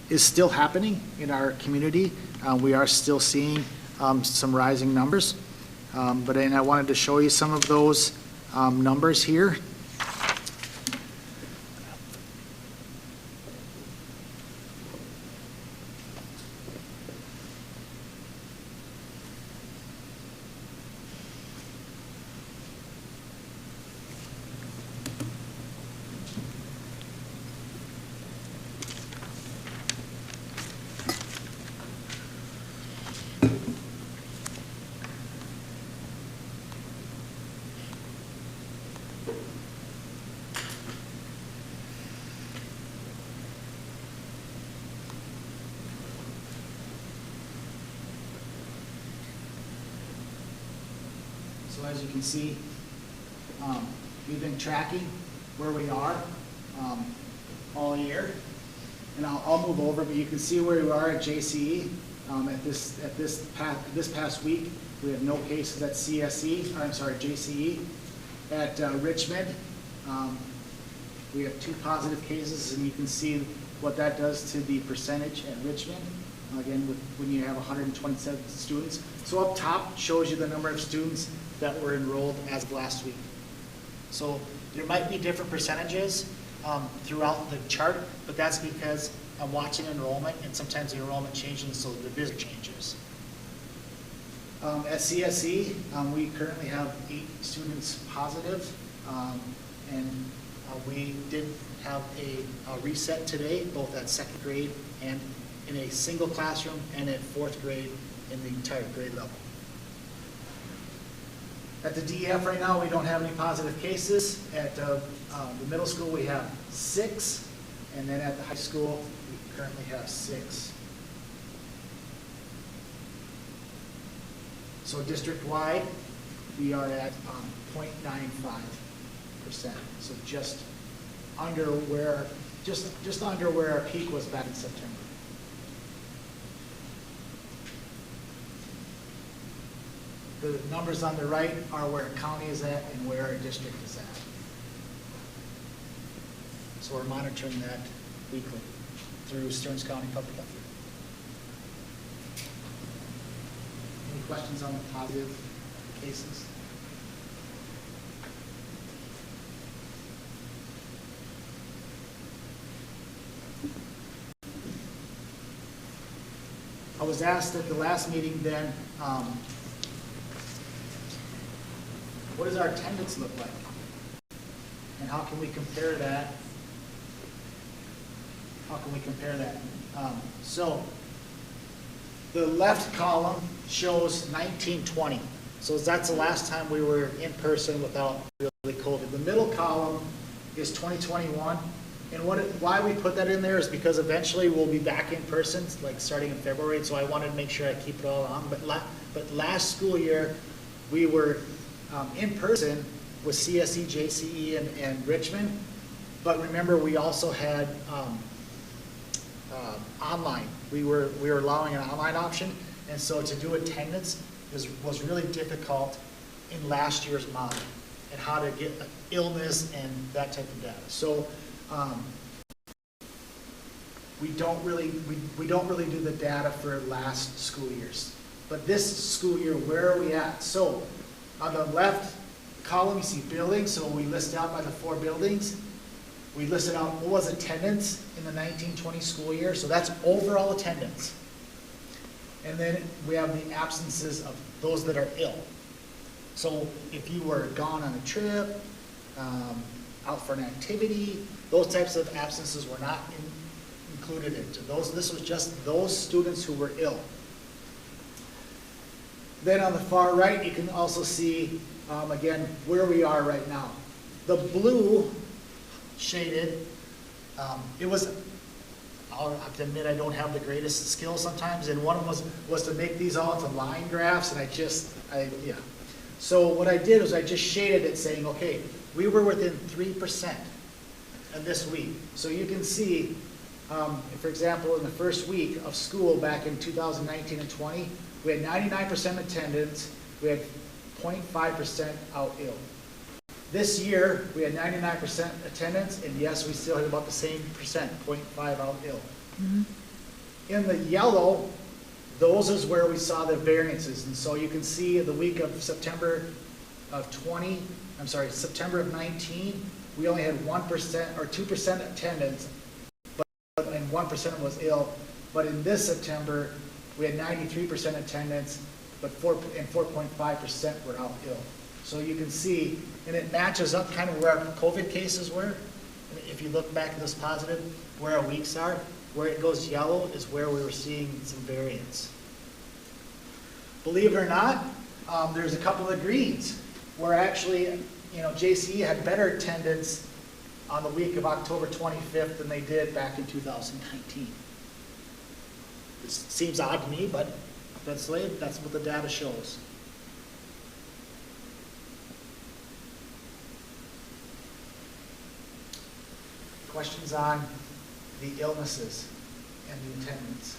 is still happening in our community. We are still seeing some rising numbers. But I wanted to show you some of those numbers here. So as you can see, we've been tracking where we are all year. And I'll move over, but you can see where we are at JCE. At this past week, we have no cases at JCE. At Richmond, we have 2 positive cases, and you can see what that does to the percentage at Richmond. Again, when you have 127 students. So up top shows you the number of students that were enrolled as of last week. So there might be different percentages throughout the chart, but that's because I'm watching enrollment, and sometimes the enrollment changes, so the visit changes. At CSE, we currently have 8 students positive, and we did have a reset today, both at 2nd grade and in a single classroom, and at 4th grade in the entire grade level. At the DEF right now, we don't have any positive cases. At the middle school, we have 6, and then at the high school, we currently have 6. So district-wide, we are at 0.95%. So just under where our peak was back in September. The numbers on the right are where a county is at and where our district is at. So we're monitoring that weekly through Stearns County Public Health. Any questions on the positive cases? I was asked at the last meeting then, what does our attendance look like? And how can we compare that? So the left column shows 1920. So that's the last time we were in person without really COVID. The middle column is 2021. And why we put that in there is because eventually we'll be back in person, like starting in February. So I wanted to make sure I keep it all on. But last school year, we were in person with CSE, JCE, and Richmond. But remember, we also had online. We were allowing an online option, and so to do attendance was really difficult in last year's model, and how to get illness and that type of data. So we don't really do the data for last school years. But this school year, where are we at? So on the left column, you see buildings. So we list out by the 4 buildings. We listed out what was attendance in the 1920 school year. So that's overall attendance. And then we have the absences of those that are ill. So if you were gone on a trip, out for an activity, those types of absences were not included into those. This was just those students who were ill. Then on the far right, you can also see, again, where we are right now. The blue shaded, it was, I'll have to admit, I don't have the greatest skill sometimes, and one of them was to make these all into line graphs, and yeah. So what I did was I just shaded it saying, okay, we were within 3% of this week. So you can see, for example, in the first week of school back in 2019 and 20, we had 99% attendance, we had 0.5% out ill. This year, we had 99% attendance, and yes, we still had about the same percent, 0.5 out ill. In the yellow, those is where we saw the variances, and so you can see the week of September of 19, we only had 1% or 2% attendance, and 1% was ill. But in this September, we had 93% attendance, but 4.5% were out ill. So you can see, and it matches up kind of where our COVID cases were. If you look back at this positive, where our weeks are, where it goes yellow is where we were seeing some variance. Believe it or not, there's a couple of greens where actually, JCE had better attendance on the week of October 25th than they did back in 2019. It seems odd to me, but that's what the data shows. Questions on the illnesses and the attendance?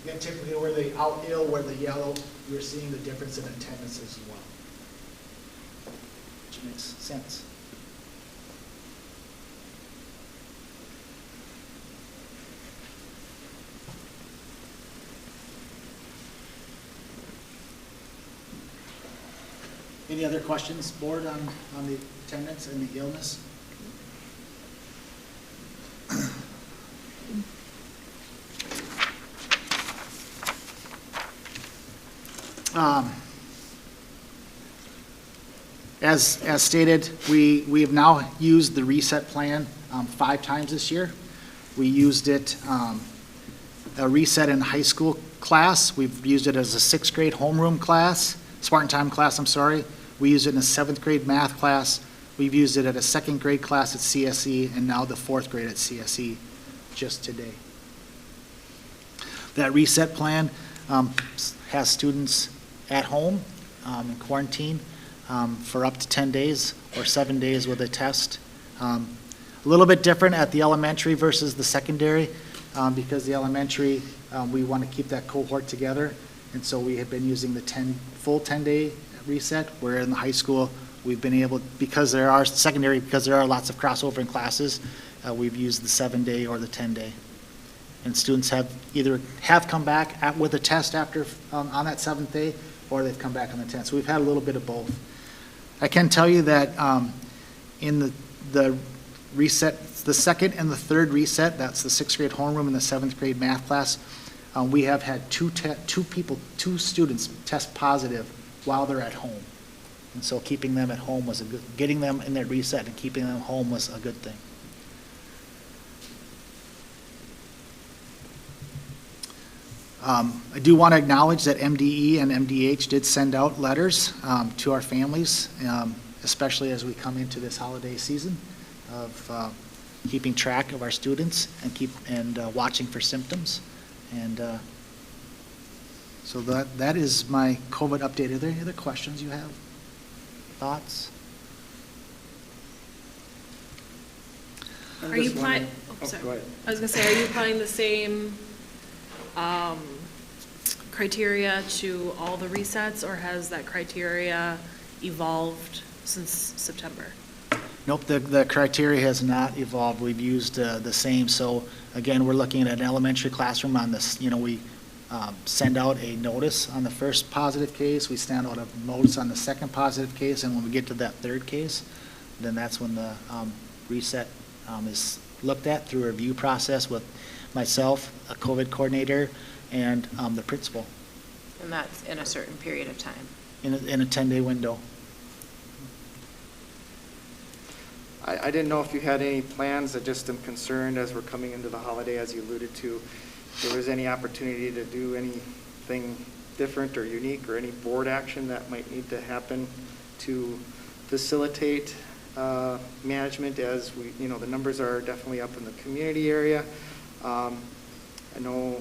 Again, typically where the out ill, where the yellow, you're seeing the difference in attendance as well, which makes sense. Any other questions, board, on the attendance and the illness? As stated, we have now used the reset plan 5 times this year. We used it, a reset in high school class. We've used it as a 6th grade homeroom class, Spartan time class, I'm sorry. We used it in a 7th grade math class. We've used it at a 2nd grade class at CSE, and now the 4th grade at CSE just today. That reset plan has students at home in quarantine for up to 10 days or 7 days with a test. A little bit different at the elementary versus the secondary because the elementary, we want to keep that cohort together, and so we have been using the full 10-day reset, where in the high school we've been able, because there are lots of crossover in classes, we've used the 7-day or the 10-day. And students have either come back with a test after on that 7th day, or they've come back on the 10th. So we've had a little bit of both. I can tell you that in the reset, the 2nd and the 3rd reset, that's the 6th grade homeroom and the 7th grade math class, we have had two students test positive while they're at home. And so keeping them at home was getting them in that reset and keeping them home was a good thing. I do want to acknowledge that MDE and MDH did send out letters to our families, especially as we come into this holiday season of keeping track of our students and watching for symptoms. And so that is my COVID update. Are there any other questions you have? Thoughts? Are you applying, sorry. I was gonna say, are you applying the same criteria to all the resets, or has that criteria evolved since September? Nope, the criteria has not evolved. We've used the same. So again, we're looking at an elementary classroom on this. We send out a notice on the first positive case. We send out a notice on the second positive case, and when we get to that 3rd case, then that's when the reset is looked at through a review process with myself, a COVID coordinator, and the principal. And that's in a certain period of time? In a 10-day window. I didn't know if you had any plans. I just am concerned as we're coming into the holiday, as you alluded to, if there was any opportunity to do anything different or unique or any board action that might need to happen to facilitate management as we, the numbers are definitely up in the community area. I know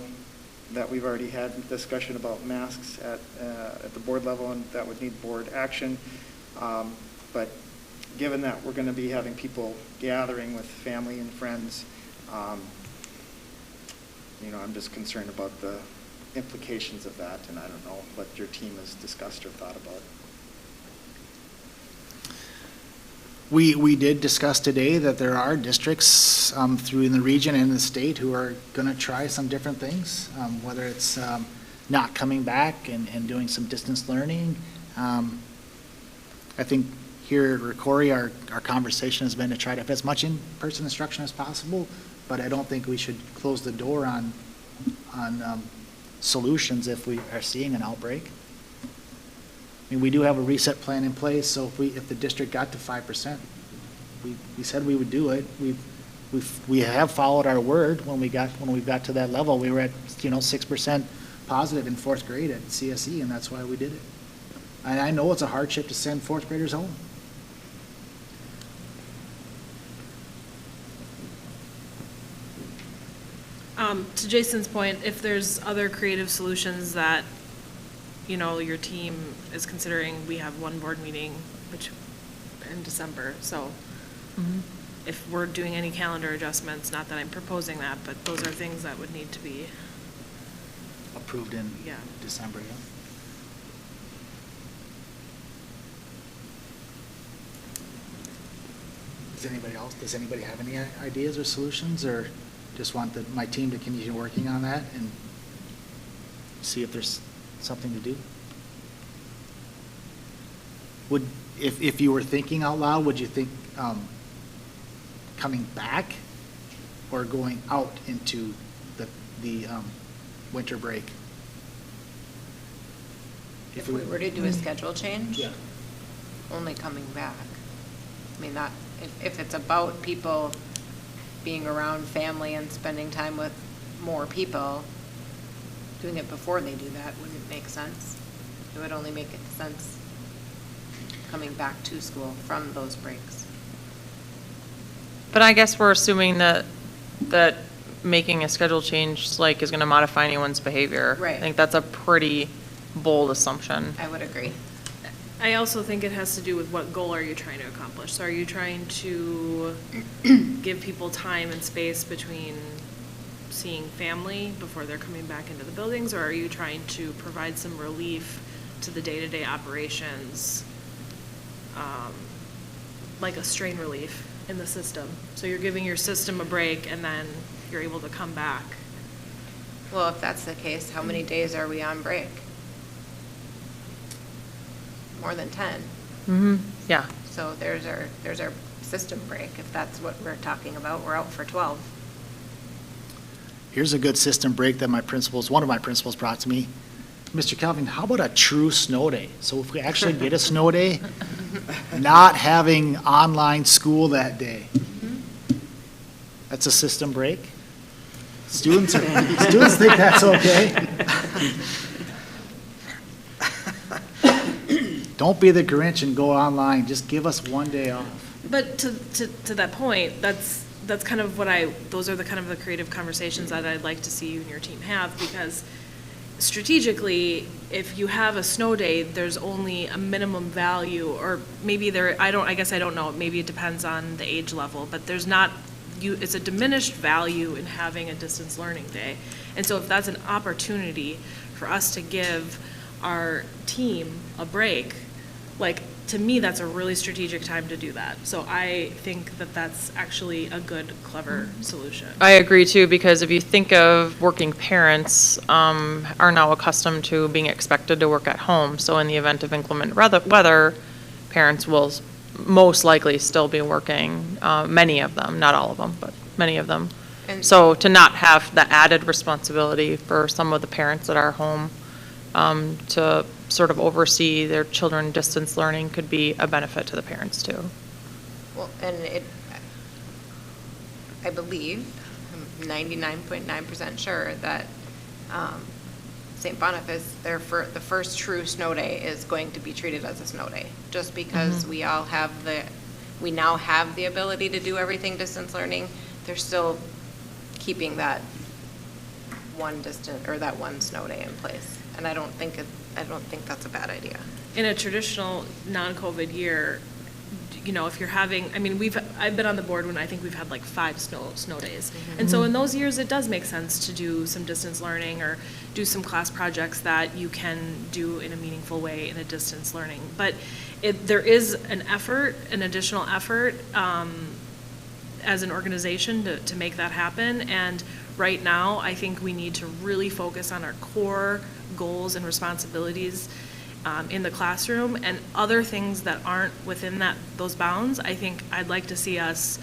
that we've already had discussion about masks at the board level, and that would need board action. But given that we're going to be having people gathering with family and friends, I'm just concerned about the implications of that, and I don't know what your team has discussed or thought about. We did discuss today that there are districts through in the region and the state who are going to try some different things, whether it's not coming back and doing some distance learning. I think here at Rocori, our conversation has been to try to have as much in-person instruction as possible, but I don't think we should close the door on solutions if we are seeing an outbreak. I mean, we do have a reset plan in place, so if the district got to 5%, we said we would do it. We have followed our word when we got to that level. We were at 6% positive in fourth grade at CSE, and that's why we did it. And I know it's a hardship to send fourth graders home. To Jason's point, if there's other creative solutions that, your team is considering, we have one board meeting in December, so if we're doing any calendar adjustments, not that I'm proposing that, but those are things that would need to be Approved in December, yeah. Does anybody have any ideas or solutions, or just want my team to continue working on that and see if there's something to do? If you were thinking out loud, would you think coming back or going out into the winter break? If we were to do a schedule change? Yeah. Only coming back. I mean, if it's about people being around family and spending time with more people, doing it before they do that wouldn't make sense. It would only make sense coming back to school from those breaks. But I guess we're assuming that making a schedule change is going to modify anyone's behavior. Right. I think that's a pretty bold assumption. I would agree. I also think it has to do with what goal are you trying to accomplish. So are you trying to give people time and space between seeing family before they're coming back into the buildings, or are you trying to provide some relief to the day-to-day operations, like a strain relief in the system? So you're giving your system a break and then you're able to come back. Well, if that's the case, how many days are we on break? More than 10. Mm-hmm. Yeah. So there's our system break. If that's what we're talking about, we're out for 12. Here's a good system break that one of my principals brought to me. Mr. Calvin, how about a true snow day? So if we actually get a snow day, not having online school that day. That's a system break. Students think that's okay. Don't be the Grinch and go online. Just give us one day off. But to that point, that's kind of those are the kind of the creative conversations that I'd like to see you and your team have, because strategically, if you have a snow day, there's only a minimum value, or maybe I guess I don't know, maybe it depends on the age level, but it's a diminished value in having a distance learning day. And so if that's an opportunity for us to give our team a break, to me, that's a really strategic time to do that. So I think that that's actually a good, clever solution. I agree too, because if you think of working parents are now accustomed to being expected to work at home. So in the event of inclement weather, parents will most likely still be working, many of them, not all of them, but many of them. And so to not have the added responsibility for some of the parents that are home to sort of oversee their children distance learning could be a benefit to the parents too. Well, and I believe, I'm 99.9% sure that St. Boniface, the first true snow day is going to be treated as a snow day, just because we now have the ability to do everything distance learning. They're still keeping that one snow day in place, and I don't think that's a bad idea. In a traditional non-COVID year, you know, if you're having, I mean, I've been on the board when I think we've had like 5 snow days. And so in those years, it does make sense to do some distance learning or do some class projects that you can do in a meaningful way in a distance learning. But there is an additional effort as an organization to make that happen. And right now, I think we need to really focus on our core goals and responsibilities in the classroom, and other things that aren't within those bounds, I think I'd like to see us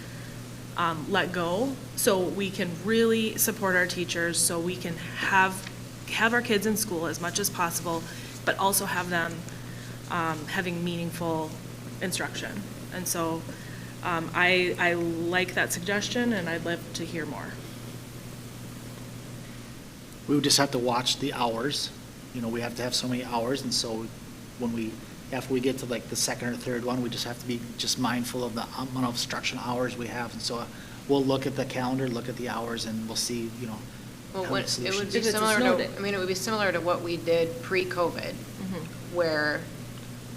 let go, so we can really support our teachers, so we can have our kids in school as much as possible, but also have them having meaningful instruction. And so I like that suggestion, and I'd love to hear more. We would just have to watch the hours. You know, we have to have so many hours, and so after we get to like the second or third one, we just have to be just mindful of the amount of instruction hours we have. And so we'll look at the calendar, look at the hours, and we'll see, you know, Well, how many it solutions. would be similar to what we did pre-COVID, where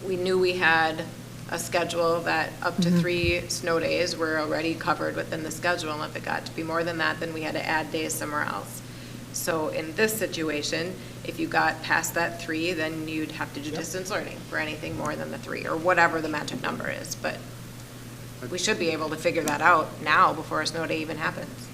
we knew we had a schedule that up to 3 snow days were already covered within the schedule, and if it got to be more than that, then we had to add days somewhere else. So in this situation, if you got past that 3, then you'd have to do distance learning for anything more than the 3, or whatever the magic number is. But we should be able to figure that out now before a snow day even happens.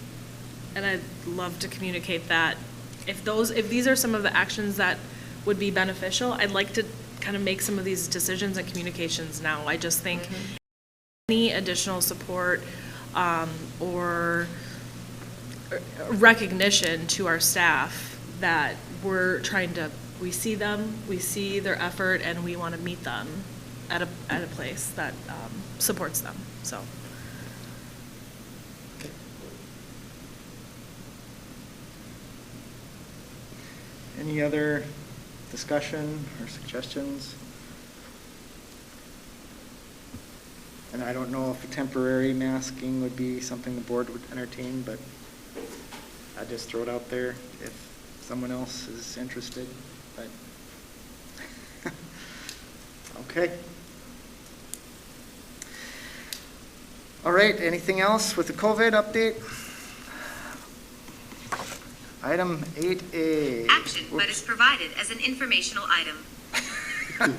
And I'd love to communicate that if these are some of the actions that would be beneficial, I'd like to kind of make some of these decisions and communications now. I just think any additional support or recognition to our staff that we see them, we see their effort, and we want to meet them at a place that supports them, so. Any other discussion or suggestions? And I don't know if temporary masking would be something the board would entertain, but I'd just throw it out there if someone else is interested, but, okay. All right, anything else with the COVID update? Item 8A. Action, but is provided as an informational item.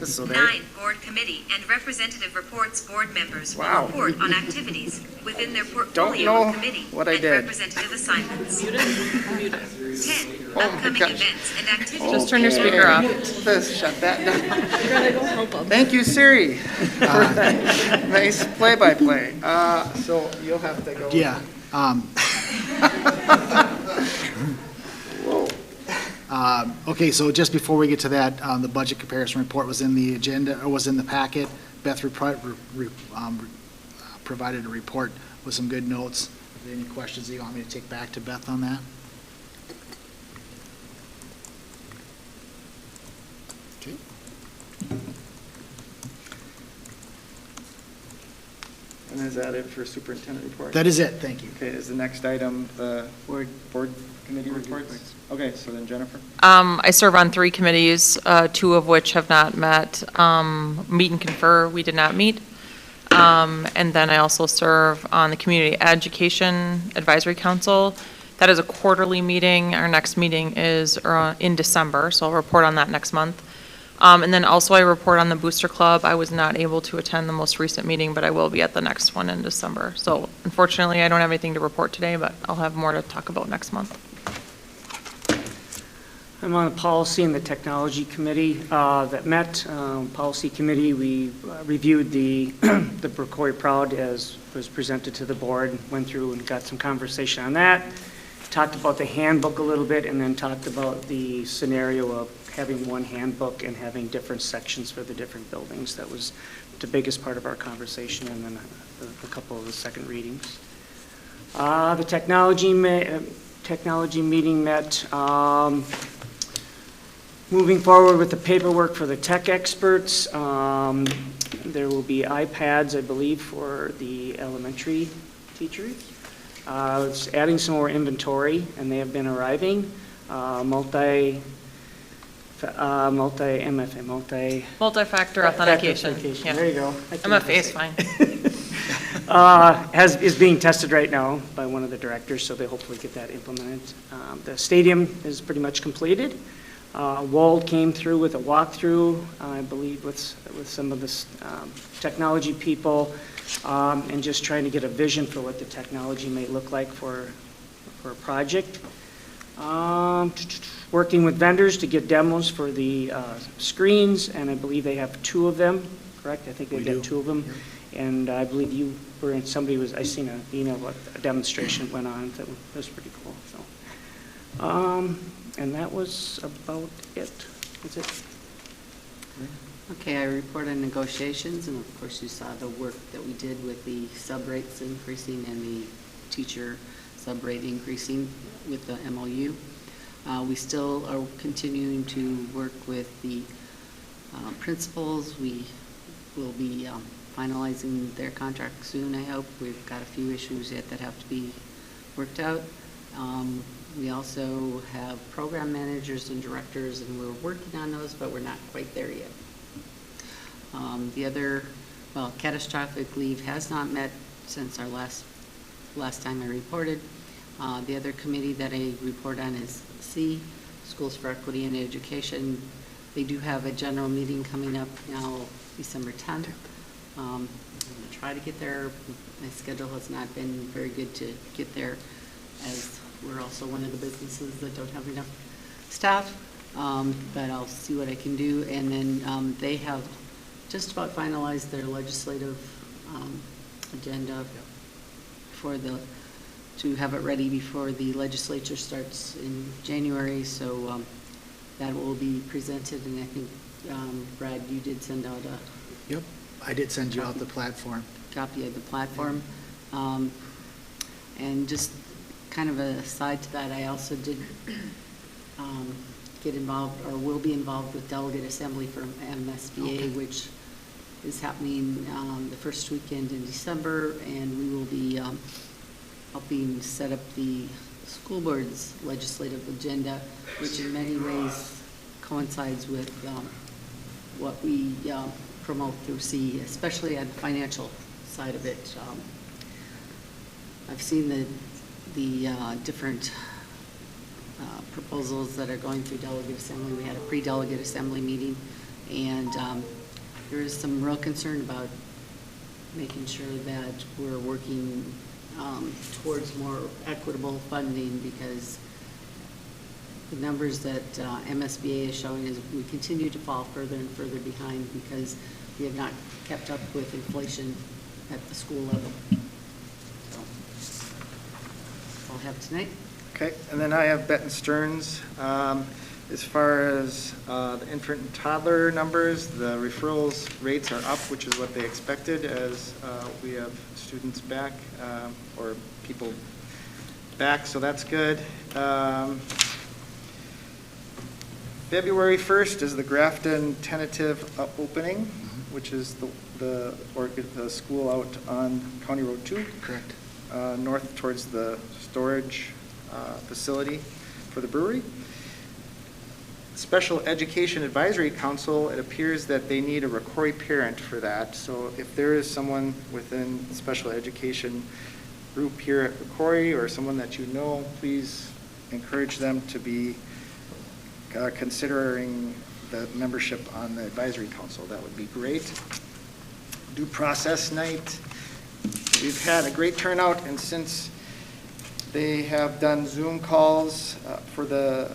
So there. 9, board committee and representative reports. Board members will Wow. report on activities within their Don't portfolio know of committee what I and did. representative assignments. 10, Oh my upcoming gosh. events and activities. Just turn your speaker off. Let's shut that down. Thank you, Siri, for that nice play-by-play. So you'll have to go. Yeah. Okay, so just before we get to that, the budget comparison report was in the agenda, or was in the packet. Beth provided a report with some good notes. Are there any questions that you want me to take back to Beth on that? Okay. And is that it for superintendent report? That is it, thank you. Okay, is the next item the board committee reports? Okay, so then Jennifer? I serve on 3 committees, 2 of which have not met. Meet and confer, we did not meet. And then I also serve on the Community Education Advisory Council. That is a quarterly meeting. Our next meeting is in December, so I'll report on that next month. And then also I report on the Booster Club. I was not able to attend the most recent meeting, but I will be at the next one in December. So unfortunately, I don't have anything to report today, but I'll have more to talk about next month. I'm on the Policy and the Technology Committee that met. Policy Committee, we reviewed the Rocori Proud as was presented to the board, went through and got some conversation on that. talked about the handbook a little bit, and then talked about the scenario of having one handbook and having different sections for the different buildings. That was the biggest part of our conversation, and then a couple of the second readings. The technology meeting met. Moving forward with the paperwork for the tech experts, there will be iPads, I believe, for the elementary teachers. It's adding some more inventory, and they have been arriving. Multi-MFA, Multi-factor authentication. Yeah. There you go. MFA is fine. Is being tested right now by one of the directors, so they hopefully get that implemented. The stadium is pretty much completed. Wald came through with a walkthrough, I believe, with some of the technology people, and just trying to get a vision for what the technology may look like for a project. Working with vendors to get demos for the screens, and I believe they have 2 of them, correct? I think they've got 2 of them. Yeah. And I believe you were in, I seen an email about a demonstration went on that was pretty cool. So, and that was about it. That's it. Okay, I report on negotiations, and of course you saw the work that we did with the sub rates increasing and the teacher sub rate increasing with the MOU. We still are continuing to work with the principals. We will be finalizing their contract soon, I hope. We've got a few issues yet that have to be worked out. We also have program managers and directors, and we're working on those, but we're not quite there yet. Catastrophic leave has not met since our last time I reported. The other committee that I report on is C, Schools for Equity and Education. They do have a general meeting coming up now, December 10th. I'm going to try to get there. My schedule has not been very good to get there, as we're also one of the businesses that don't have enough staff, but I'll see what I can do. And then they have just about finalized their legislative agenda to have it ready before the legislature starts in January. So that will be presented, and I think, Brad, you did send out a... Yep, I did send you out the platform. Copy of the platform. And just kind of a side to that, I also did get involved, or will be involved, with delegate assembly for MSBA, which is happening the first weekend in December, and we will be helping set up the school board's legislative agenda, which in many ways coincides with what we promote through C, especially on the financial side of it. I've seen the different proposals that are going through delegate assembly. We had a pre-delegate assembly meeting, and there is some real concern about making sure that we're working towards more equitable funding, because the numbers that MSBA is showing is we continue to fall further and further behind because we have not kept up with inflation at the school level. So I'll have tonight. Okay, and then I have Benton Stearns. As far as the infant and toddler numbers, the referrals rates are up, which is what they expected, as we have students back, or people back, so that's good. February 1st is the Grafton tentative opening, which is the school out on County Road 2. Correct. North towards the storage facility for the brewery. Special Education Advisory Council, it appears that they need a Rocori parent for that. So if there is someone within the special education group here at Rocori, or someone that you know, please encourage them to be considering the membership on the advisory council. That would be great. Due process night. We've had a great turnout, and since they have done Zoom calls for the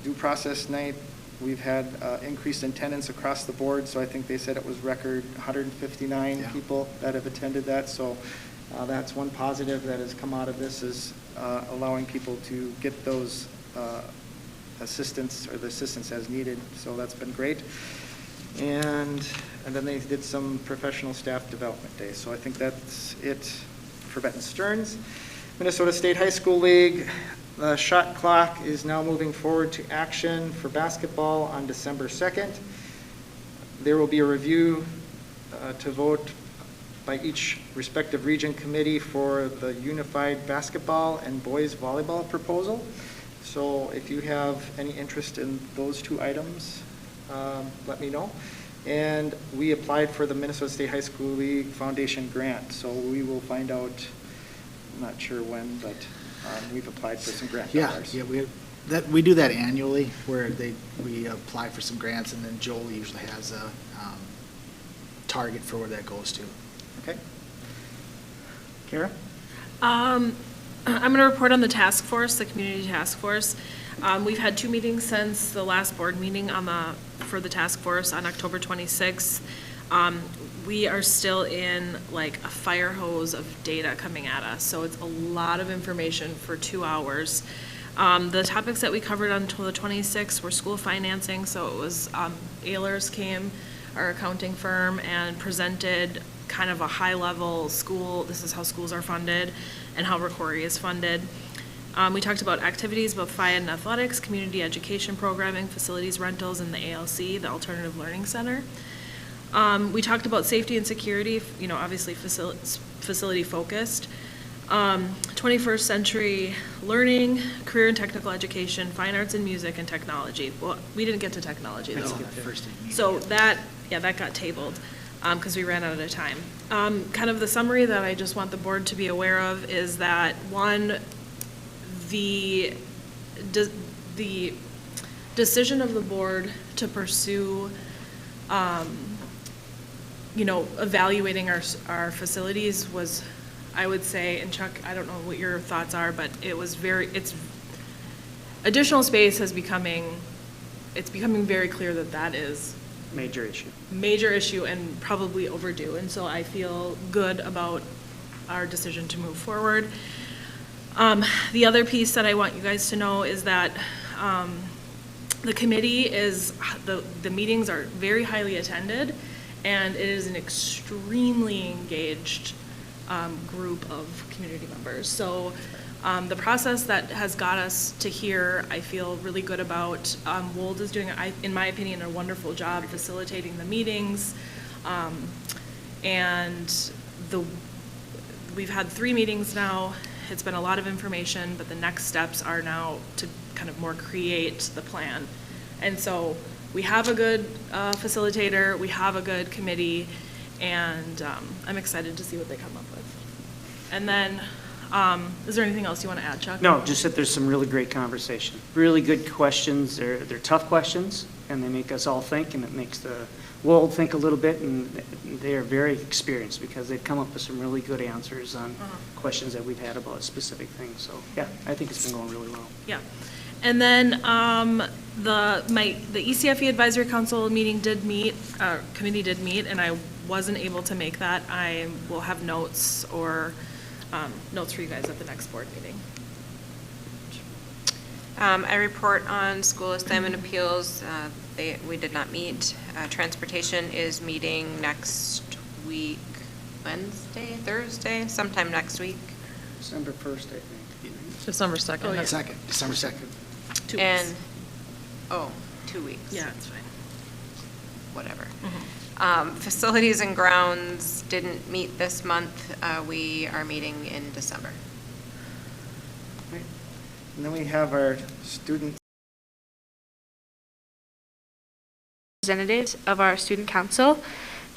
due process night, we've had increased attendance across the board. So I think they said it was record 159 people that have attended that. So That's one positive that has come out of this, is allowing people to get those assistance, or the assistance as needed, so that's been great. And then they did some professional staff development days, so I think that's it for Benton Stearns. Minnesota State High School League, the shot clock is now moving forward to action for basketball on December 2nd. There will be a review to vote by each respective region committee for the unified basketball and boys volleyball proposal. So if you have any interest in those two items, let me know. And we applied for the Minnesota State High School League Foundation grant, so we will find out, I'm not sure when, but we've applied for some grant dollars. Yeah, we do that annually, where we apply for some grants, and then Joel usually has a target for where that goes to. Okay. Kara? I'm going to report on the task force, the community task force. We've had 2 meetings since the last board meeting for the task force on October 26th. We are still in like a fire hose of data coming at us, so it's a lot of information for 2 hours. The topics that we covered until the 26th were school financing, so it was Ehlers came, our accounting firm, and presented kind of a high-level school, this is how schools are funded and how Rocori is funded. We talked about activities, both FI and athletics, community education programming, facilities rentals, and the ALC, the Alternative Learning Center. We talked about safety and security, obviously facility focused. 21st century learning, career and technical education, fine arts and music, and technology. Well, we didn't get to technology though. So that got tabled because we ran out of time. Kind of the summary that I just want the board to be aware of is that, one, the decision of the board to pursue evaluating our facilities was, I would say, and Chuck, I don't know what your thoughts are, but additional space is becoming very clear that is Major issue. Major issue and probably overdue. And so I feel good about our decision to move forward. The other piece that I want you guys to know is that the committee the meetings are very highly attended, and it is an extremely engaged group of community members. So the process that has got us to here, I feel really good about. Wold is doing, in my opinion, a wonderful job facilitating the meetings. And we've had 3 meetings now. It's been a lot of information, but the next steps are now to kind of more create the plan. And so we have a good facilitator, we have a good committee, and I'm excited to see what they come up with. And then, is there anything else you want to add, Chuck? No, just that there's some really great conversation. Really good questions. They're tough questions, and they make us all think, and it makes the world think a little bit, and they are very experienced because they've come up with some really good answers on questions that we've had about specific things. So, yeah, I think it's been going really well. Yeah. And then the ECFE Advisory Council meeting committee did meet, and I wasn't able to make that. I will have notes for you guys at the next board meeting. I report on school assignment appeals. We did not meet. Transportation is meeting next week, Wednesday, Thursday, sometime next week. December 1st, I think. December 2nd. Oh, yeah. December 2nd. 2 weeks. And, 2 weeks. Yeah, it's fine. Whatever. Facilities and grounds didn't meet this month. We are meeting in December. And then we have our student representatives of our student council.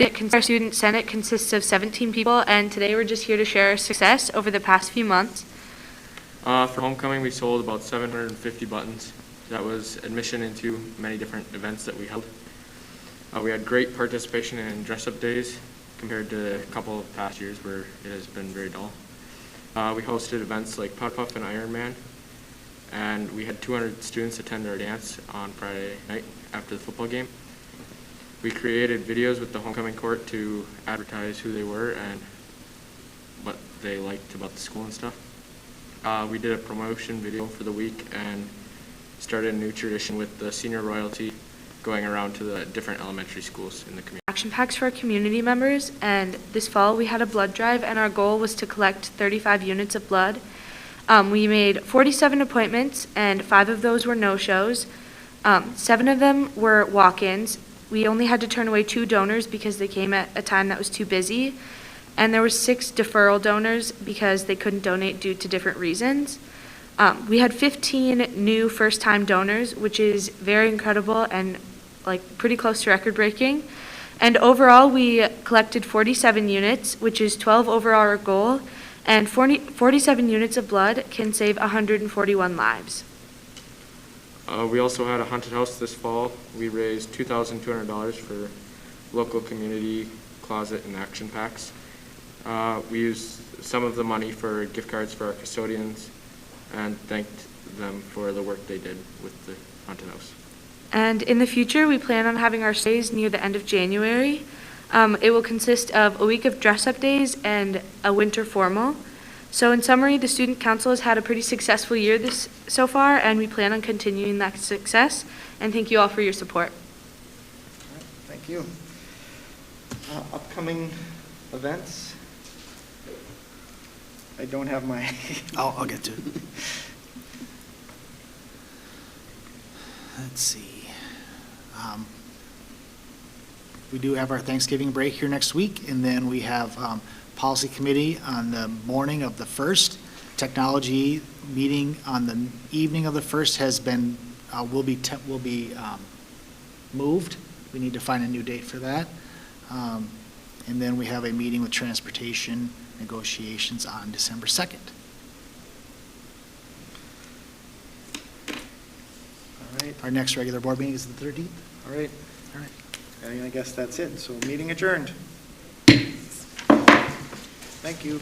Our student senate consists of 17 people, and today we're just here to share our success over the past few months. For homecoming, we sold about 750 buttons. That was admission into many different events that we held. We had great participation in dress-up days compared to a couple of past years where it has been very dull. We hosted events like Putt Puff and Iron Man, and we had 200 students attend our dance on Friday night after the football game. We created videos with the homecoming court to advertise who they were and what they liked about the school and stuff. We did a promotion video for the week and started a new tradition with the senior royalty going around to the different elementary schools in the community. Action packs for our community members, and this fall we had a blood drive, and our goal was to collect 35 units of blood. We made 47 appointments, and 5 of those were no-shows. 7 of them were walk-ins. We only had to turn away 2 donors because they came at a time that was too busy, and there were 6 deferral donors because they couldn't donate due to different reasons. We had 15 new first-time donors, which is very incredible and pretty close to record-breaking. And overall, we collected 47 units, which is 12 over our goal, and 47 units of blood can save 141 lives. We also had a haunted house this fall. We raised $2,200 for local community closet and action packs. We used some of the money for gift cards for our custodians and thanked them for the work they did with the haunted house. And in the future, we plan on having our stays near the end of January. It will consist of a week of dress-up days and a winter formal. So in summary, the Student Council has had a pretty successful year so far, and we plan on continuing that success. And thank you all for your support. All right, thank you. Upcoming events? I don't have my... I'll get to it. Let's see. We do have our Thanksgiving break here next week, and then we have Policy Committee on the morning of the 1st. Technology meeting on the evening of the 1st has been, will be moved. We need to find a new date for that. And then we have a meeting with Transportation negotiations on December 2nd. All right. Our next regular board meeting is the 13th. All right. All right. I guess that's it. So meeting adjourned. Thank you.